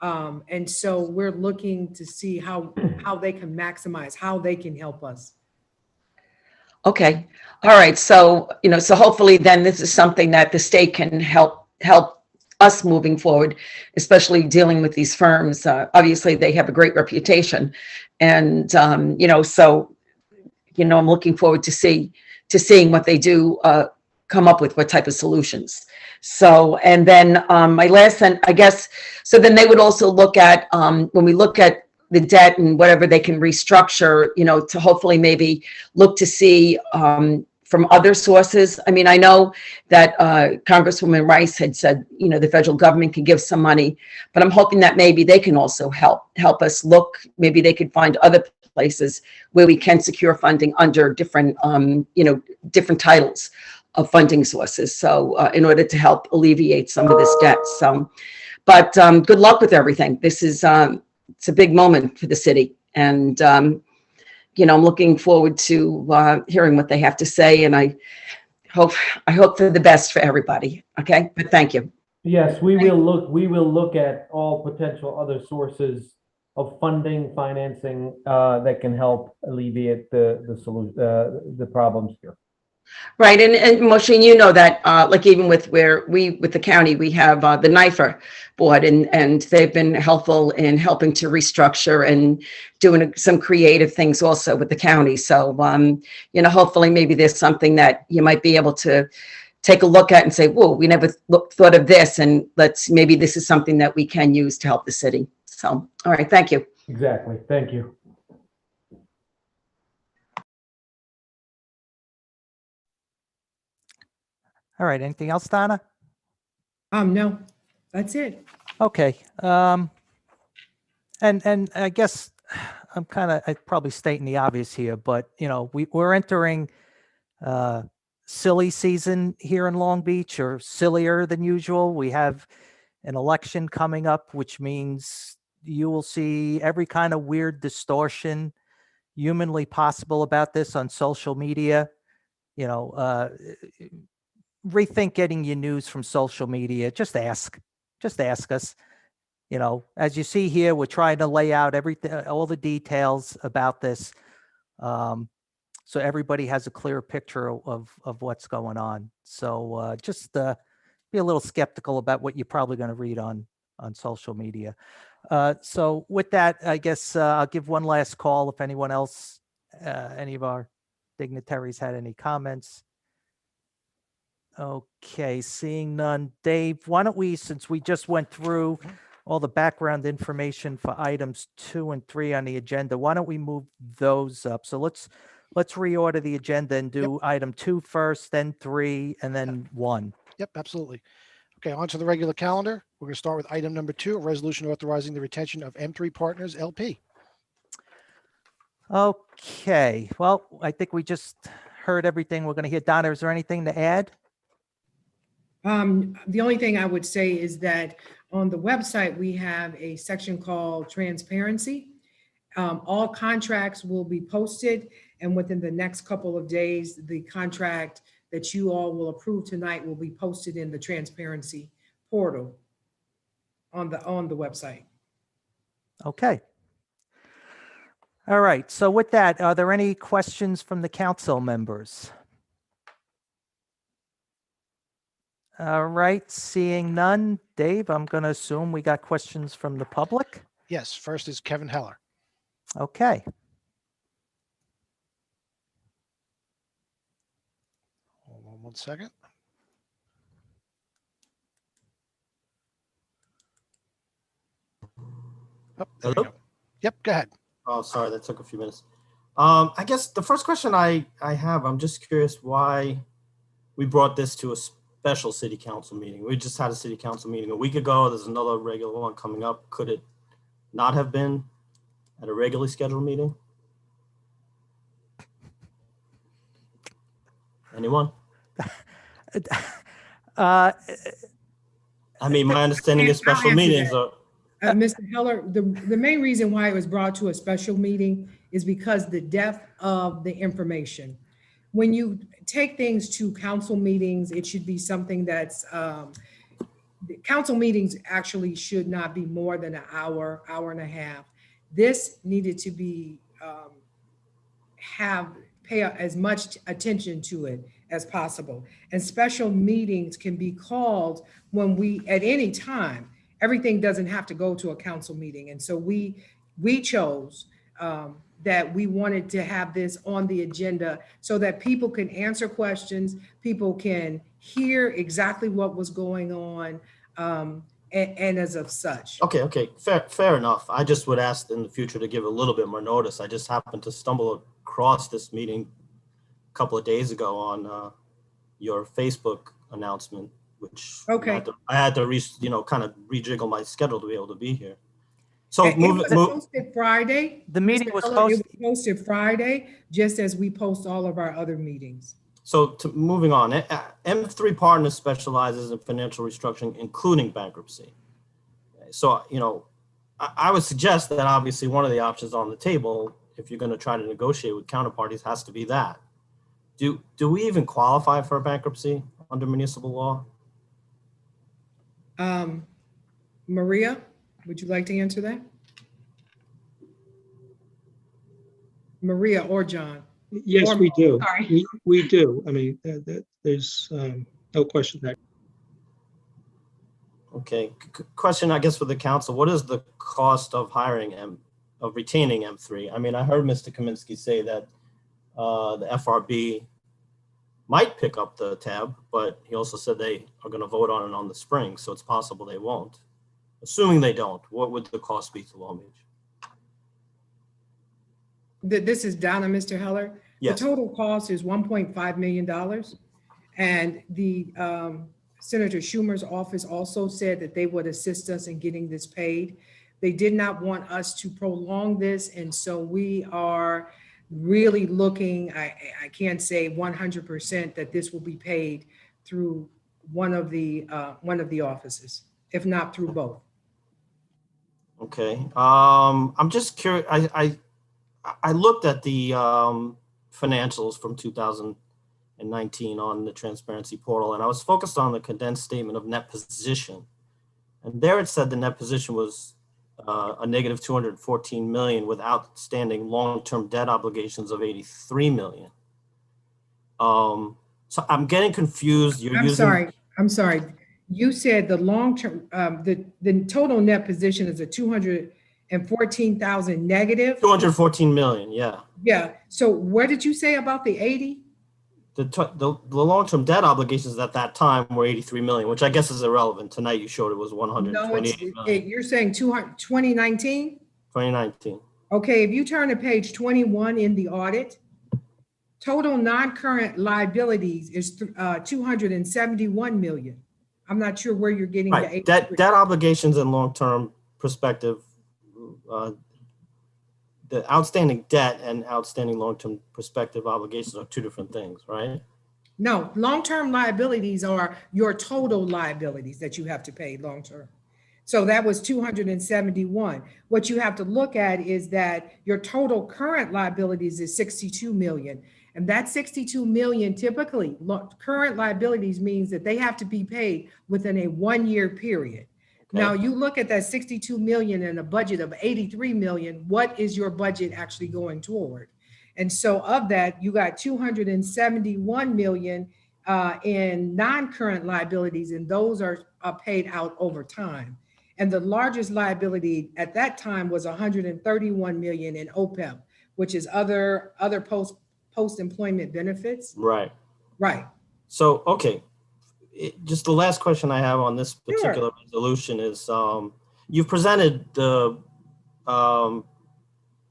And so we're looking to see how they can maximize, how they can help us. Okay. All right. So, so hopefully then this is something that the state can help us moving forward, especially dealing with these firms. Obviously they have a great reputation, and, so, I'm looking forward to seeing what they do come up with, what type of solutions. So, and then my last, and I guess, so then they would also look at, when we look at the debt and whatever they can restructure, to hopefully maybe look to see from other sources. I mean, I know that Congresswoman Rice had said, the federal government could give some money, but I'm hoping that maybe they can also help us look, maybe they could find other places where we can secure funding under different, different titles of funding sources. So in order to help alleviate some of this debt. So, but good luck with everything. This is, it's a big moment for the city. And, I'm looking forward to hearing what they have to say. And I hope for the best for everybody. Okay, but thank you. Yes, we will look at all potential other sources of funding, financing that can help alleviate the problems here. Right, and Mohsin, that like even with the county, we have the NIFR board, and they've been helpful in helping to restructure and doing some creative things also with the county. So hopefully maybe there's something that you might be able to take a look at and say, whoa, we never thought of this, and maybe this is something that we can use to help the city. So, all right, thank you. Exactly, thank you. All right, anything else, Donna? No, that's it. Okay. And I guess I'm probably stating the obvious here, but we're entering silly season here in Long Beach, or sillier than usual. We have an election coming up, which means you will see every kind of weird distortion humanly possible about this on social media. Rethink getting your news from social media. Just ask us. As you see here, we're trying to lay out everything, all the details about this, so everybody has a clear picture of what's going on. So just be a little skeptical about what you're probably going to read on social media. So with that, I guess I'll give one last call if anyone else, any of our dignitaries had any comments. Okay, seeing none. Dave, why don't we, since we just went through all the background information for items 2 and 3 on the agenda, why don't we move those up? So let's reorder the agenda and do item 2 first, then 3, and then 1. Yep, absolutely. Okay, on to the regular calendar. We're going to start with item number 2, a resolution authorizing the retention of M3 Partners LP. Okay, well, I think we just heard everything we're going to hear. Donna, is there anything to add? The only thing I would say is that on the website, we have a section called transparency. All contracts will be posted, And within the next couple of days, the contract that you all will approve tonight will be posted in the transparency portal on the website. Okay. All right. So with that, are there any questions from the council members? All right. Seeing none. Dave, I'm going to assume we got questions from the public. Yes, first is Kevin Heller. Okay. Hold on one second. Oh, there you Hello? go. Yep, go ahead. Oh, sorry, that took a few minutes. I guess the first question I have, I'm just curious why we brought this to a special city council meeting. We just had a city council meeting a week ago. There's another regular one coming up. Could it not have been at a regularly scheduled meeting? Anyone? I mean, my understanding is special meetings are. Mr. Heller, the main reason why it was brought to a special meeting is because the depth of the information. When you take things to council meetings, it should be something that's, the council meetings actually should not be more than an hour, hour and a half. This needed to be, pay as much attention to it as possible. And special meetings can be called when at any time. Everything doesn't have to go to a council meeting. And so we chose that we wanted to have this on the agenda so that people can answer questions, people can hear exactly what was going on, and as of such. Okay, fair enough. I just would ask in the future to give a little bit more notice. I just happened to stumble across this meeting a couple of days ago on your Facebook announcement, which Okay. I had to kind of rejiggle my schedule to be able to be here. So It was posted Friday. The meeting was It posted. was posted Friday, just as we post all of our other meetings. So moving on, M3 Partners specializes in financial restructuring, including bankruptcy. So, I would suggest that obviously one of the options on the table, if you're going to try to negotiate with counterparties, has to be that. Do we even qualify for a bankruptcy under municipal law? Maria, would you like to answer that? Maria or John? Yes, Or- we do. Sorry. We do. I mean, there's no question there. Okay, question, I guess, for the council. What is the cost of retaining M3? I mean, I heard Mr. Kaminsky say that the FRB might pick up the tab, but he also said they are going to vote on it on the spring, so it's possible they won't. Assuming they don't, what would the cost be to Long Beach? This is Donna, Mr. Heller. Yes. The total cost is $1.5 million. And the Senator Schumer's office also said that they would assist us in getting this paid. They did not want us to prolong this. And so we are really looking, I can't say 100% that this will be paid through one of the offices, if not through both. Okay, I'm just curious. I looked at the financials from 2019 on the transparency portal, and I was focused on the condensed statement of net position. And there it said the net position was a negative 214 million with outstanding long-term debt obligations of 83 million. So I'm getting confused. I'm sorry. You said the long-term, the total net position is a 214,000 negative. 214 million, yeah. Yeah. So what did you say about the 80? The long-term debt obligations at that time were 83 million, which I guess is irrelevant. Tonight you showed it was 128 million. You're saying 2019? 2019. Okay, if you turn to page 21 in the audit, total non-current liabilities is 271 million. I'm not sure where you're getting the Right, debt obligations and long-term perspective, the outstanding debt and outstanding long-term perspective obligations are two different things, right? No, long-term liabilities are your total liabilities that you have to pay long-term. So that was 271. What you have to look at is that your total current liabilities is 62 million. And that 62 million typically, current liabilities means that they have to be paid within a 1-year period. Now you look at that 62 million and a budget of 83 million, what is your budget actually going toward? And so of that, you got 271 million in non-current liabilities, and those are paid out over time. And the largest liability at that time was 131 million in OPEB, which is other post-employment benefits. Right. Right. So, okay. Just the last question I have on this particular resolution is, you've presented the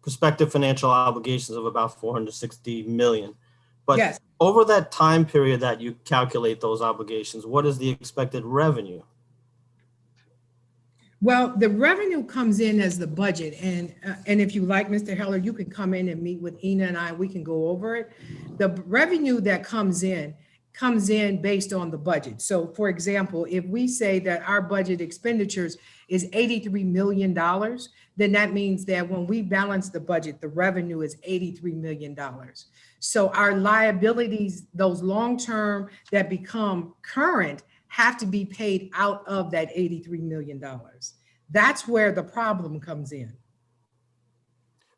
prospective financial obligations of about 460 million. But yes, over that time period that you calculate those obligations, what is the expected revenue? well, the revenue comes in as the budget, and if you like, Mr. Heller, you can come in and meet with Ina and I. We can go over it. The revenue that comes in based on the budget. So, for example, if we say that our budget expenditures is $83 million, then that means that when we balance the budget, the revenue is $83 million. So our liabilities, those long-term that become current, have to be paid out of that $83 million. That's where the problem comes in.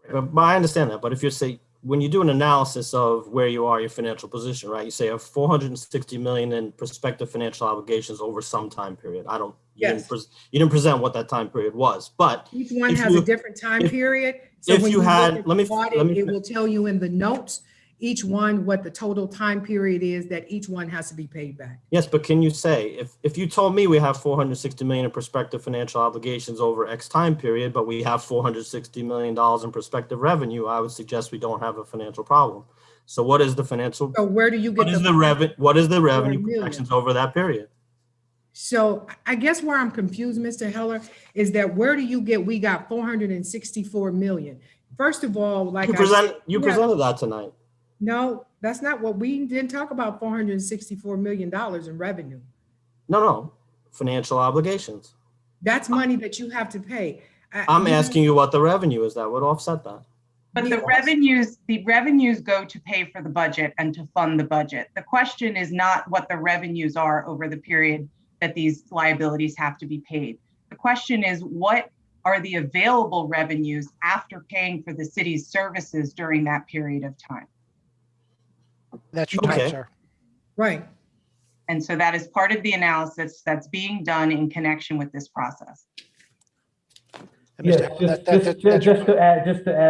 But I understand that. But if you say, when you do an analysis of where you are, your financial position, right? You say of 460 million in prospective financial obligations over some time period. You didn't present what that time period was, but each one has a different time period. So if when you had, it will tell you in the notes, each one, what the total time period is that each one has to be paid back. Yes, but can you say, if you told me we have 460 million in prospective financial obligations over X time period, but we have $460 million in prospective revenue, I would suggest we don't have a financial problem. So what is the financial? So where do you get what is the revenue projections over that period? So I guess where I'm confused, Mr. Heller, is that where do you get, we got 464 million. First of all, like you presented that tonight. No, that's not what we didn't talk about. $464 million in revenue. No, financial obligations. That's money that you have to pay. I'm asking you what the revenue is that would offset that. But the revenues go to pay for the budget and to fund the budget. The question is not what the revenues are over the period that these liabilities have to be paid. The question is, what are the available revenues after paying for the city's services during that period of time? That's your time, sir. Right. And so that is part of the analysis that's being done in connection with this process. Yes, just to add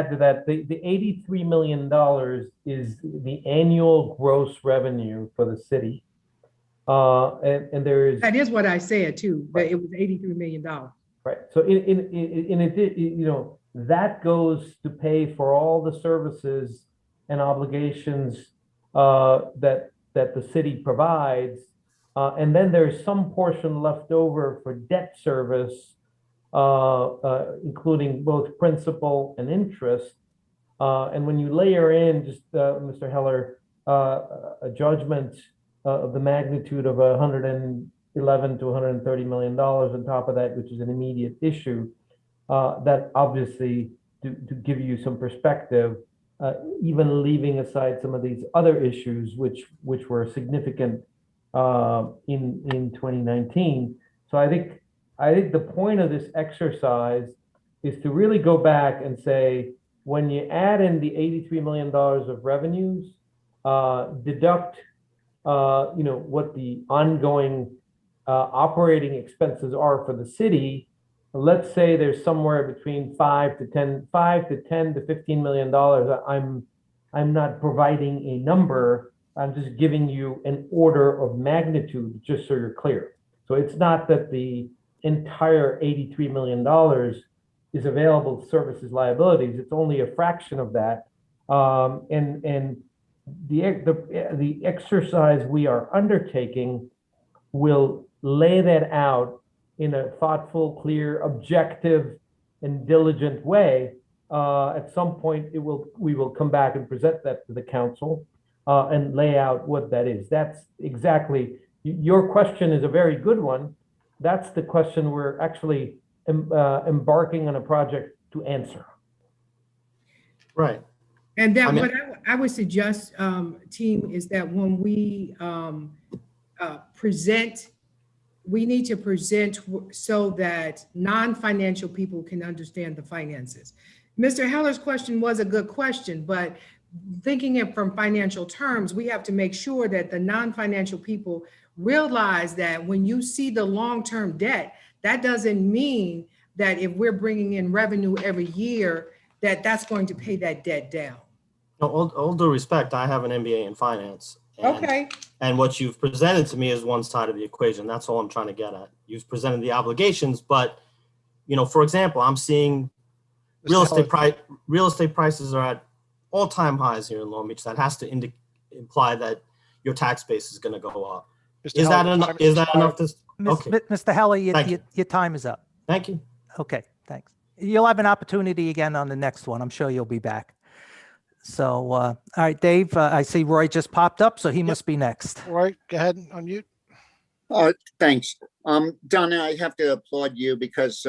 to that, the $83 million is the annual gross revenue for the city. And there is. That is what I said too, that it was $83 million. Right. So in it, that goes to pay for all the services and obligations that the city provides, and then there's some portion left over for debt service, including both principal and interest. And when you layer in, just Mr. Heller, a judgment of the magnitude of $111 to $130 million on top of that, which is an immediate issue, that obviously, to give you some perspective, even leaving aside some of these other issues, which were significant in 2019. So I think the point of this exercise is to really go back and say, when you add in the $83 million of revenues, deduct what the ongoing operating expenses are for the city. Let's say there's somewhere between $5 to $10 to $15 million. I'm not providing a number. I'm just giving you an order of magnitude, just so you're clear. So it's not that the entire $83 million is available to services liabilities. It's only a fraction of that. And the exercise we are undertaking will lay that out in a thoughtful, clear, objective, and diligent way. At some point, we will come back and present that to the council and lay out what that is. That's exactly, your question is a very good one. that's the question we're actually embarking on a project to answer. Right. And that I mean- what I would suggest, team, is that when we present, we need to present so that non-financial people can understand the finances. Mr. Heller's question was a good question, but thinking it from financial terms, we have to make sure that the non-financial people realize that when you see the long-term debt, that doesn't mean that if we're bringing in revenue every year, that that's going to pay that debt down. No, all due respect, I have an MBA in finance. And, Okay. And what you've presented to me is one side of the equation. That's all I'm trying to get at. You've presented the obligations, but, you know, for example, I'm seeing real estate prices are at all-time highs here in Long Beach. That has to imply that your tax base is going to go up. Is that enough? Is that enough to? Okay. Mr. Heller, your time is up. Thank you. Okay, thanks. You'll have an opportunity again on the next one. I'm sure you'll be back. So, all right, Dave, I see Roy just popped up, so he must be next. Roy, go ahead and unmute. Thanks. Donna, I have to applaud you because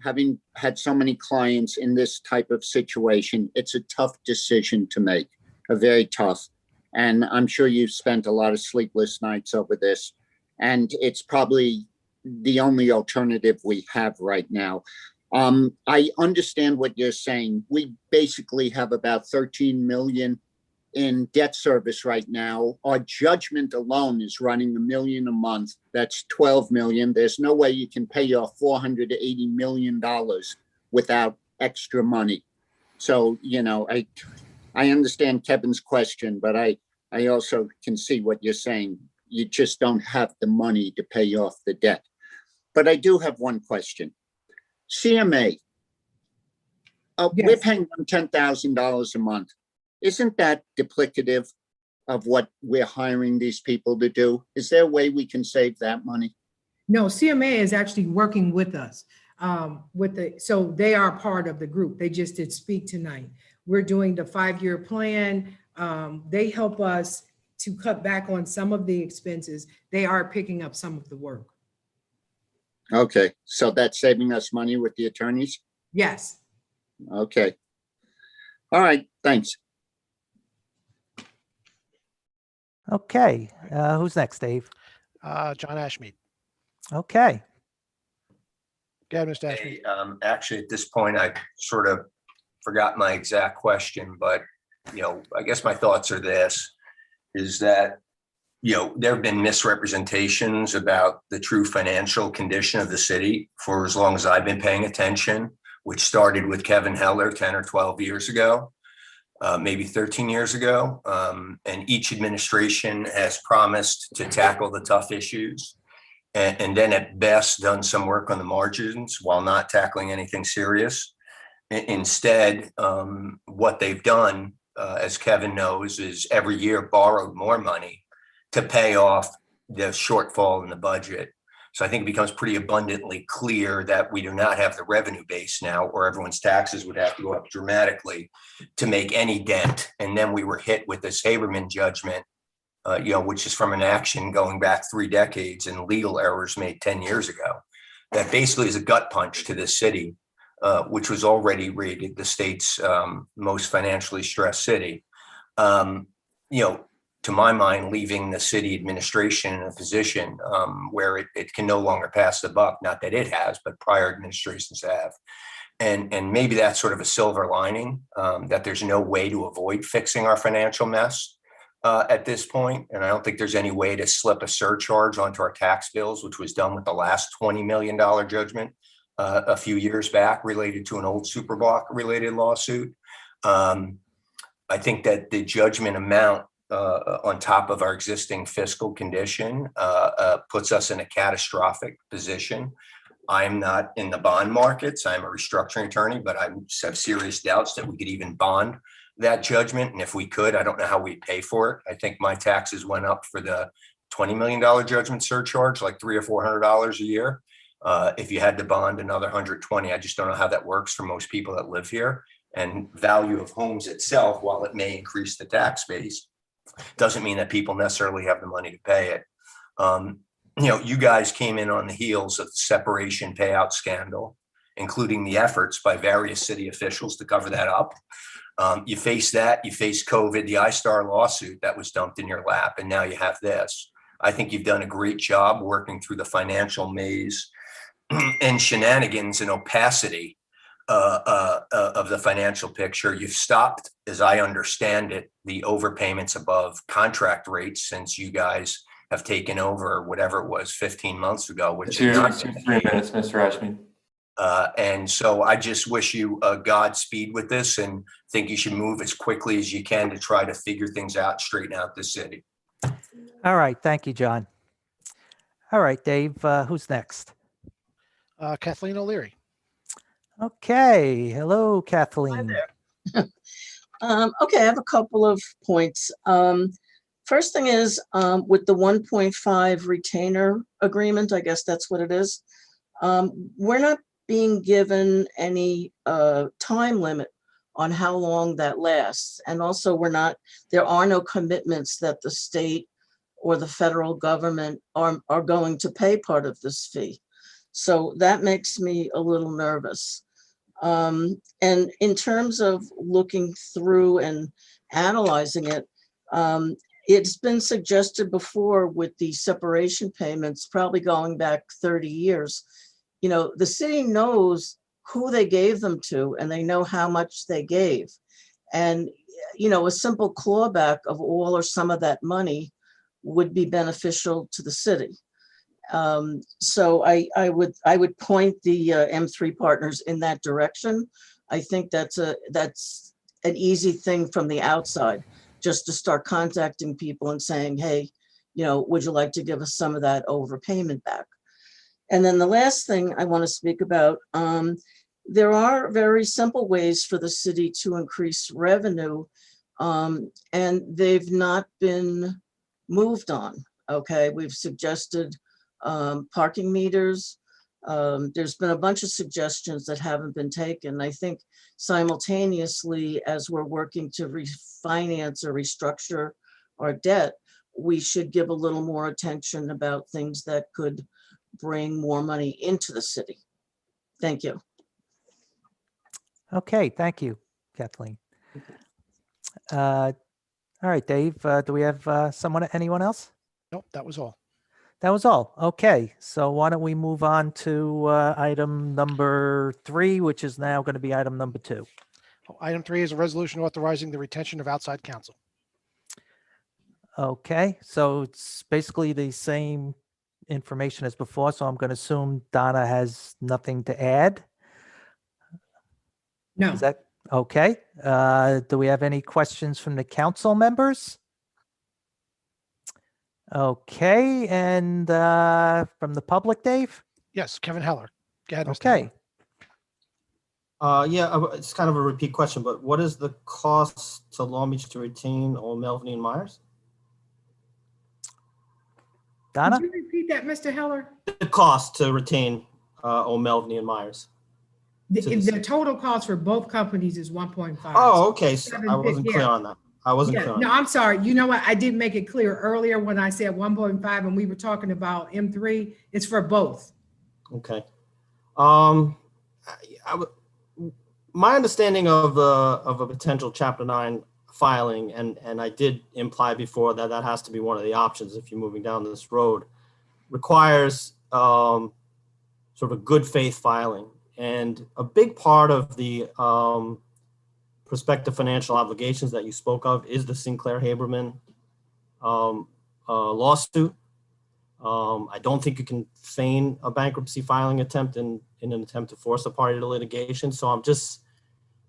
having had so many clients in this type of situation, it's a tough decision to make, very tough. And I'm sure you've spent a lot of sleepless nights over this. And it's probably the only alternative we have right now. I understand what you're saying. We basically have about 13 million in debt service right now. Our judgment alone is running $1 million a month. That's 12 million. There's no way you can pay off $480 million without extra money. So, you know, I understand Kevin's question, but I also can see what you're saying. You just don't have the money to pay off the debt. But I do have one question. CMA, we're paying them $10,000 a month. Isn't that duplicative of what we're hiring these people to do? Is there a way we can save that money? No, CMA is actually working with us. So they are part of the group. They just did speak tonight. We're doing the 5-year plan. They help us to cut back on some of the expenses. They are picking up some of the work. Okay, so that's saving us money with the attorneys? Yes. Okay. All right, thanks. Okay, who's next, Dave? John Ashmead. Okay. Go ahead, Mr. Ashmead. Actually, at this point, I sort of forgot my exact question, but, you know, I guess my thoughts are this, is that, you know, there have been misrepresentations about the true financial condition of the city for as long as I've been paying attention, which started with Kevin Heller 10 or 12 years ago, maybe 13 years ago. And each administration has promised to tackle the tough issues and then at best done some work on the margins while not tackling anything serious. Instead, what they've done, as Kevin knows, is every year borrowed more money to pay off the shortfall in the budget. So I think it becomes pretty abundantly clear that we do not have the revenue base now, or everyone's taxes would have to go up dramatically to make any dent. And then we were hit with this Haberman judgment, you know, which is from an action going back 3 decades and legal errors made 10 years ago. That basically is a gut punch to this city, which was already rated the state's most financially stressed city. You know, to my mind, leaving the city administration in a position where it can no longer pass the buck, not that it has, but prior administrations have. And maybe that's sort of a silver lining, that there's no way to avoid fixing our financial mess at this point. And I don't think there's any way to slip a surcharge onto our tax bills, which was done with the last $20 million judgment a few years back related to an old Superblock related lawsuit. I think that the judgment amount on top of our existing fiscal condition puts us in a catastrophic position. I'm not in the bond markets. I'm a restructuring attorney, but I have serious doubts that we could even bond that judgment. And if we could, I don't know how we'd pay for it. I think my taxes went up for the $20 million judgment surcharge, like $300 or $400 a year. If you had to bond another 120, I just don't know how that works for most people that live here. And value of homes itself, while it may increase the tax base, doesn't mean that people necessarily have the money to pay it. you guys came in on the heels of the separation payout scandal, including the efforts by various city officials to cover that up. You faced that, you faced COVID, the iStar lawsuit that was dumped in your lap, and now you have this. I think you've done a great job working through the financial maze and shenanigans and opacity of the financial picture. You've stopped, as I understand it, the overpayments above contract rates since you guys have taken over whatever it was 15 months ago, which is not 3 minutes, Mr. Ashby. and so I just wish you Godspeed with this, and think you should move as quickly as you can to try to figure things out, straighten out the city. All right. Thank you, John. All right, Dave, who's next? Kathleen O'Leary. Okay. Hello, Kathleen. Okay, I have a couple of points. First thing is with the 1.5 retainer agreement, I guess that's what it is. We're not being given any time limit on how long that lasts. And also there are no commitments that the state or the federal government are going to pay part of this fee. So that makes me a little nervous. And in terms of looking through and analyzing it, it's been suggested before with the separation payments, probably going back 30 years, the city knows who they gave them to and they know how much they gave. And, a simple clawback of all or some of that money would be beneficial to the city. So I would point the M3 partners in that direction. I think that's an easy thing from the outside, just to start contacting people and saying, hey, would you like to give us some of that overpayment back? And then the last thing I want to speak about, there are very simple ways for the city to increase revenue, and they've not been moved on. Okay, we've suggested parking meters. There's been a bunch of suggestions that haven't been taken. I think simultaneously, as we're working to refinance or restructure our debt, we should give a little more attention about things that could bring more money into the city. Thank you. Okay. Thank you, Kathleen. All right, Dave, do we have anyone else? Nope, that was all. That was all. Okay, so why don't we move on to item number 3, which is now going to be item number 2. Item 3 is a resolution authorizing the retention of outside counsel. Okay, so it's basically the same information as before, so I'm going to assume Donna has nothing to add. No. Is that okay? Do we have any questions from the council members? Okay, and from the public, Dave? Yes, Kevin Heller. Go ahead, Mr. Okay. Yeah, it's kind of a repeat question, but what is the cost to Long Beach to retain O'Melveny and Myers? Donna? Could you repeat that, Mr. Heller? The cost to retain O'Melveny and Myers. The total cost for both companies is 1.5. Oh, okay. So I wasn't clear on that. I wasn't clear on No, that. I'm sorry. You know what? I did make it clear earlier when I said 1.5 and we were talking about M3. It's for both. Okay. My understanding of a potential Chapter 9 filing, and I did imply before that that has to be one of the options if you're moving down this road, requires sort of a good faith filing. And a big part of the prospective financial obligations that you spoke of is the Sinclair Haberman lawsuit. I don't think you can feign a bankruptcy filing attempt in an attempt to force a party to litigation. So I'm just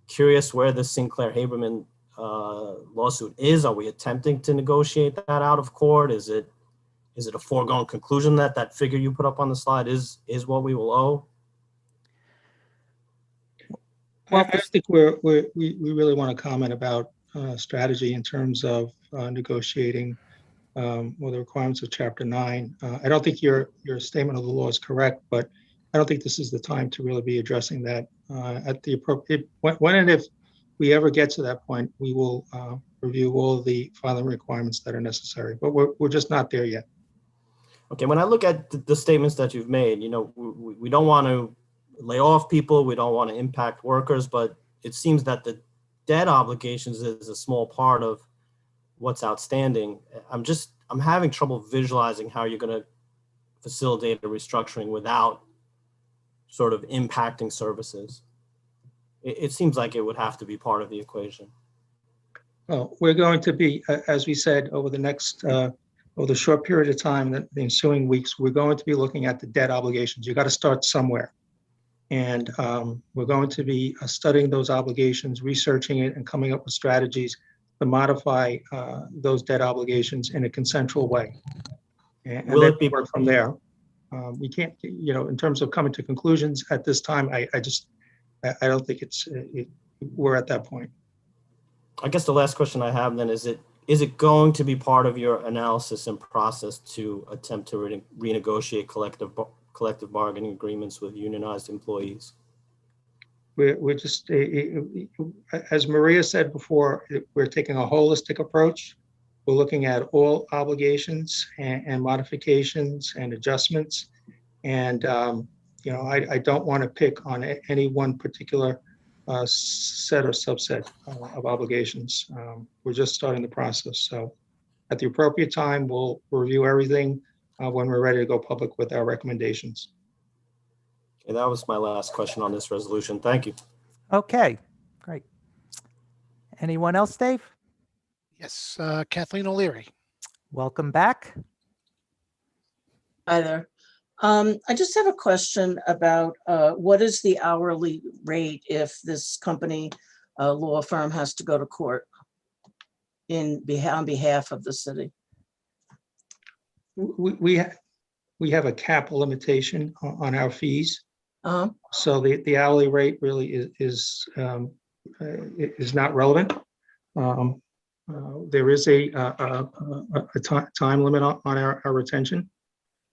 curious where the Sinclair Haberman lawsuit is. Are we attempting to negotiate that out of court? Is it a foregone conclusion that that figure you put up on the slide is what we will owe? Well, I think we really want to comment about strategy in terms of negotiating the requirements of Chapter 9. I don't think your statement of the law is correct, but I don't think this is the time to really be addressing that at the appropriate. When and if we ever get to that point, we will review all of the filing requirements that are necessary, but we're just not there yet. Okay, when I look at the statements that you've made, we don't want to lay off people, we don't want to impact workers, but it seems that the debt obligations is a small part of what's outstanding. I'm having trouble visualizing how you're going to facilitate a restructuring without sort of impacting services. It seems like it would have to be part of the equation. Well, we're going to be, as we said, over the short period of time, the ensuing weeks, we're going to be looking at the debt obligations. You got to start somewhere. And we're going to be studying those obligations, researching it, and coming up with strategies to modify those debt obligations in a consensual way. And Will then it be work from there? We can't, in terms of coming to conclusions at this time, I don't think we're at that point. I guess the last question I have then is it going to be part of your analysis and process to attempt to renegotiate collective bargaining agreements with unionized employees? We're just, as Maria said before, we're taking a holistic approach. We're looking at all obligations and modifications and adjustments. And, I don't want to pick on any one particular set or subset of obligations. We're just starting the process. So at the appropriate time, we'll review everything when we're ready to go public with our recommendations. Okay, that was my last question on this resolution. Thank you. Okay, great. Anyone else, Dave? Yes, Kathleen O'Leary. Welcome back. Hi there. I just have a question about what is the hourly rate if this company law firm has to go to court on behalf of the city? We have a cap limitation on our fees. So the hourly rate really is not relevant. There is a time limit on our retention.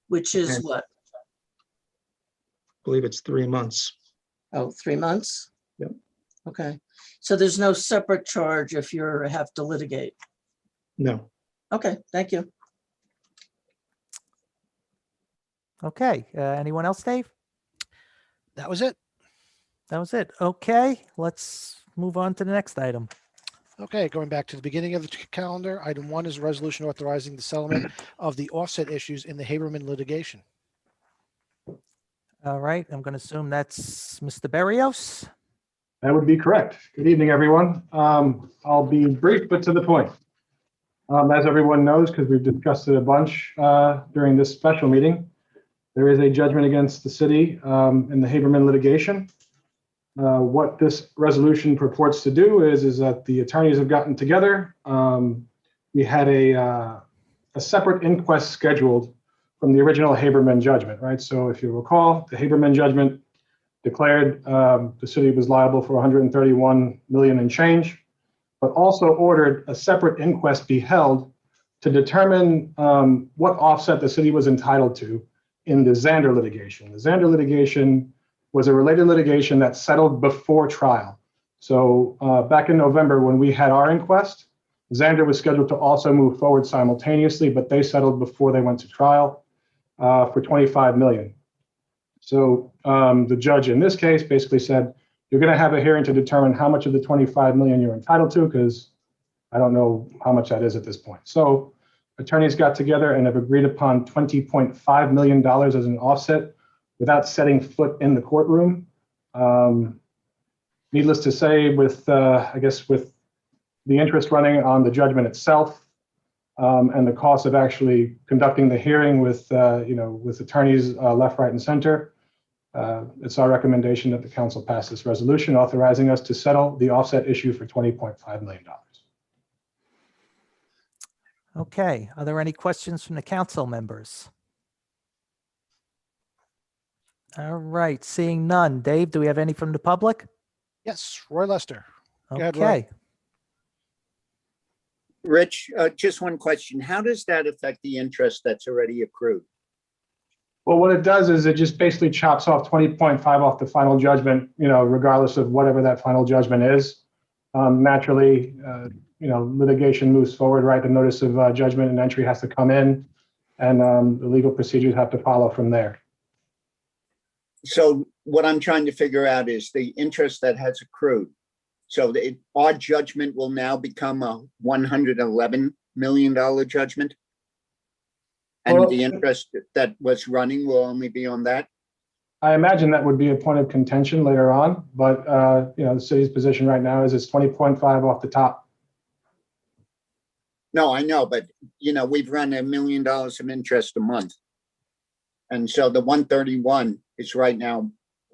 Which is what? I believe it's 3 months. Oh, 3 months? Yep. Okay. So there's no separate charge if you have to litigate? No. Okay, thank you. Okay, anyone else, Dave? That was it. That was it. Okay, let's move on to the next item. Okay, going back to the beginning of the calendar, item 1 is a resolution authorizing the settlement of the offset issues in the Haberman litigation. All right, I'm going to assume that's Mr. Berrios. That would be correct. Good evening, everyone. I'll be brief, but to the point. As everyone knows, because we've discussed it a bunch during this special meeting, there is a judgment against the city in the Haberman litigation. What this resolution purports to do is that the attorneys have gotten together. We had a separate inquest scheduled from the original Haberman judgment, right? So if you recall, the Haberman judgment declared the city was liable for 131 million and change, but also ordered a separate inquest be held to determine what offset the city was entitled to in the Zander litigation. The Zander litigation was a related litigation that settled before trial. So back in November, when we had our inquest, Zander was scheduled to also move forward simultaneously, but they settled before they went to trial for 25 million. So the judge in this case basically said, you're going to have a hearing to determine how much of the 25 million you're entitled to, because I don't know how much that is at this point. So attorneys got together and have agreed upon $20.5 million as an offset without setting foot in the courtroom. Needless to say, with I guess with the interest running on the judgment itself and the cost of actually conducting the hearing with with attorneys left, right, and center, it's our recommendation that the council pass this resolution authorizing us to settle the offset issue for $20.5 million. Okay, are there any questions from the council members? All right, seeing none. Dave, do we have any from the public? Yes, Roy Lester. Go ahead, Roy. Okay. Rich, just one question. How does that affect the interest that's already accrued? Well, what it does is it just basically chops off 20.5 off the final judgment, regardless of whatever that final judgment is. Naturally, litigation moves forward, right? The notice of judgment and entry has to come in. and the legal procedures have to follow from there. So what I'm trying to figure out is the interest that has accrued. So our judgment will now become a $111 million judgment? And Well, the interest that was running will only be on that? I imagine that would be a point of contention later on, but the city's position right now is it's 20.5 off the top. No, I know, but we've run $1 million of interest a month. And so the 131 is right now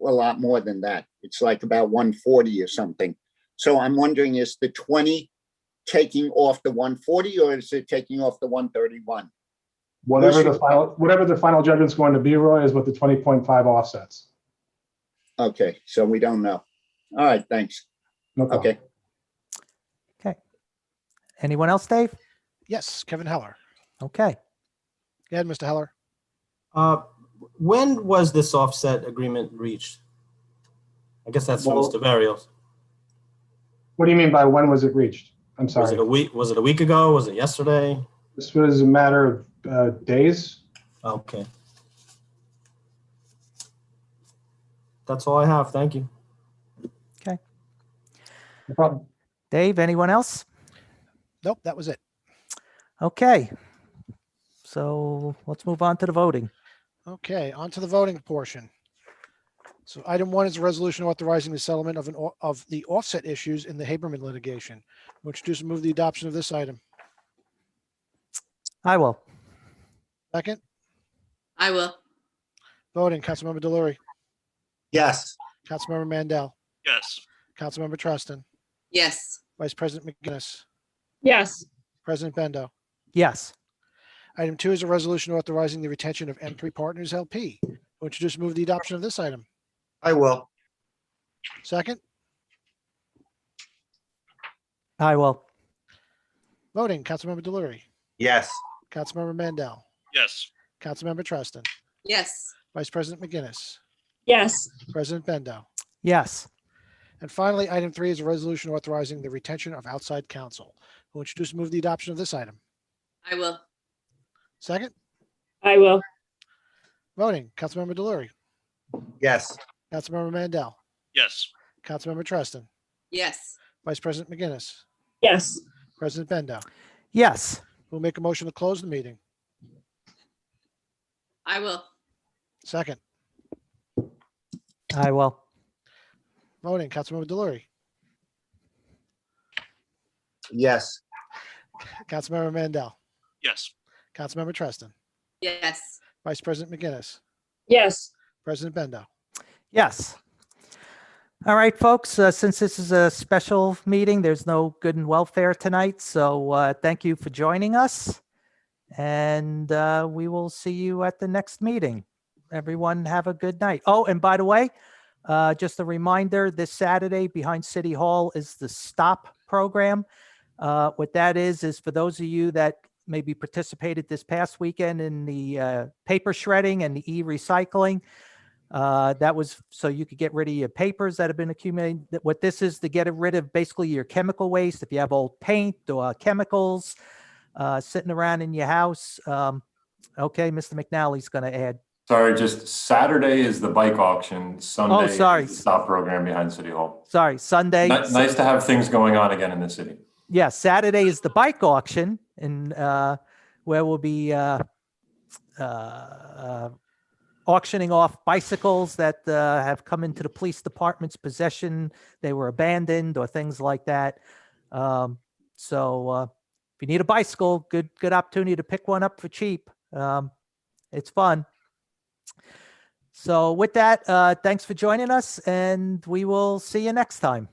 a lot more than that. It's like about 140 or something. So I'm wondering, is the 20 taking off the 140 or is it taking off the 131? Whatever the final judgment's going to be, Roy, is what the 20.5 offsets. Okay, so we don't know. All right, thanks. No problem. Okay. Okay. Anyone else, Dave? Yes, Kevin Heller. Okay. Go ahead, Mr. Heller. When was this offset agreement reached? I guess that's for Mr. Barrios. What do you mean by when was it reached? I'm sorry. Was it a week ago? Was it yesterday? This was a matter of days. Okay. That's all I have. Thank you. Okay. No problem. Dave, anyone else? Nope, that was it. Okay. So let's move on to the voting. Okay, on to the voting portion. So item 1 is a resolution authorizing the settlement of the offset issues in the Haberman litigation. Will introduce and move the adoption of this item. I will. Second, I will. voting, Councilmember Delory, Yes. Councilmember Mandel, Yes. Councilmember Treston, Yes. Vice President McGinnis, Yes. President Bendo. Yes. Item 2 is a resolution authorizing the retention of M3 Partners LP. Will introduce and move the adoption of this item. I will. Second, I will. voting, Councilmember Delory, Yes. Councilmember Mandel, Yes. Councilmember Treston, Yes. Vice President McGinnis, Yes. President Bendo. Yes. And finally, item 3 is a resolution authorizing the retention of outside counsel. Will introduce and move the adoption of this item. I will. Second, I will. voting, Councilmember Delory, Yes. Councilmember Mandel, Yes. Councilmember Treston, Yes. Vice President McGinnis, Yes. President Bendo. Yes. We'll make a motion to close the meeting. I will. Second, I will. voting, Councilmember Delory, Yes. Councilmember Mandel, Yes. Councilmember Treston, Yes. Vice President McGinnis, Yes. President Bendo. Yes. All right, folks, since this is a special meeting, there's no good and welfare tonight. So thank you for joining us. And we will see you at the next meeting. Everyone have a good night. Oh, and by the way, just a reminder, this Saturday behind City Hall is the STOP program. What that is for those of you that maybe participated this past weekend in the paper shredding and the e-recycling. That was so you could get rid of your papers that have been accumulated. What this is to get rid of basically your chemical waste. If you have old paint or chemicals sitting around in your house. Okay, Mr. McNally's going to add. Sorry, just Saturday is the bike auction. Sunday sorry. is the stop program behind City Hall. Sorry, Sunday. Nice to have things going on again in the city. Yeah, Saturday is the bike auction, and where we'll be auctioning off bicycles that have come into the police department's possession. They were abandoned or things like that. So if you need a bicycle, good opportunity to pick one up for cheap. It's fun. So with that, thanks for joining us, and we will see you next time.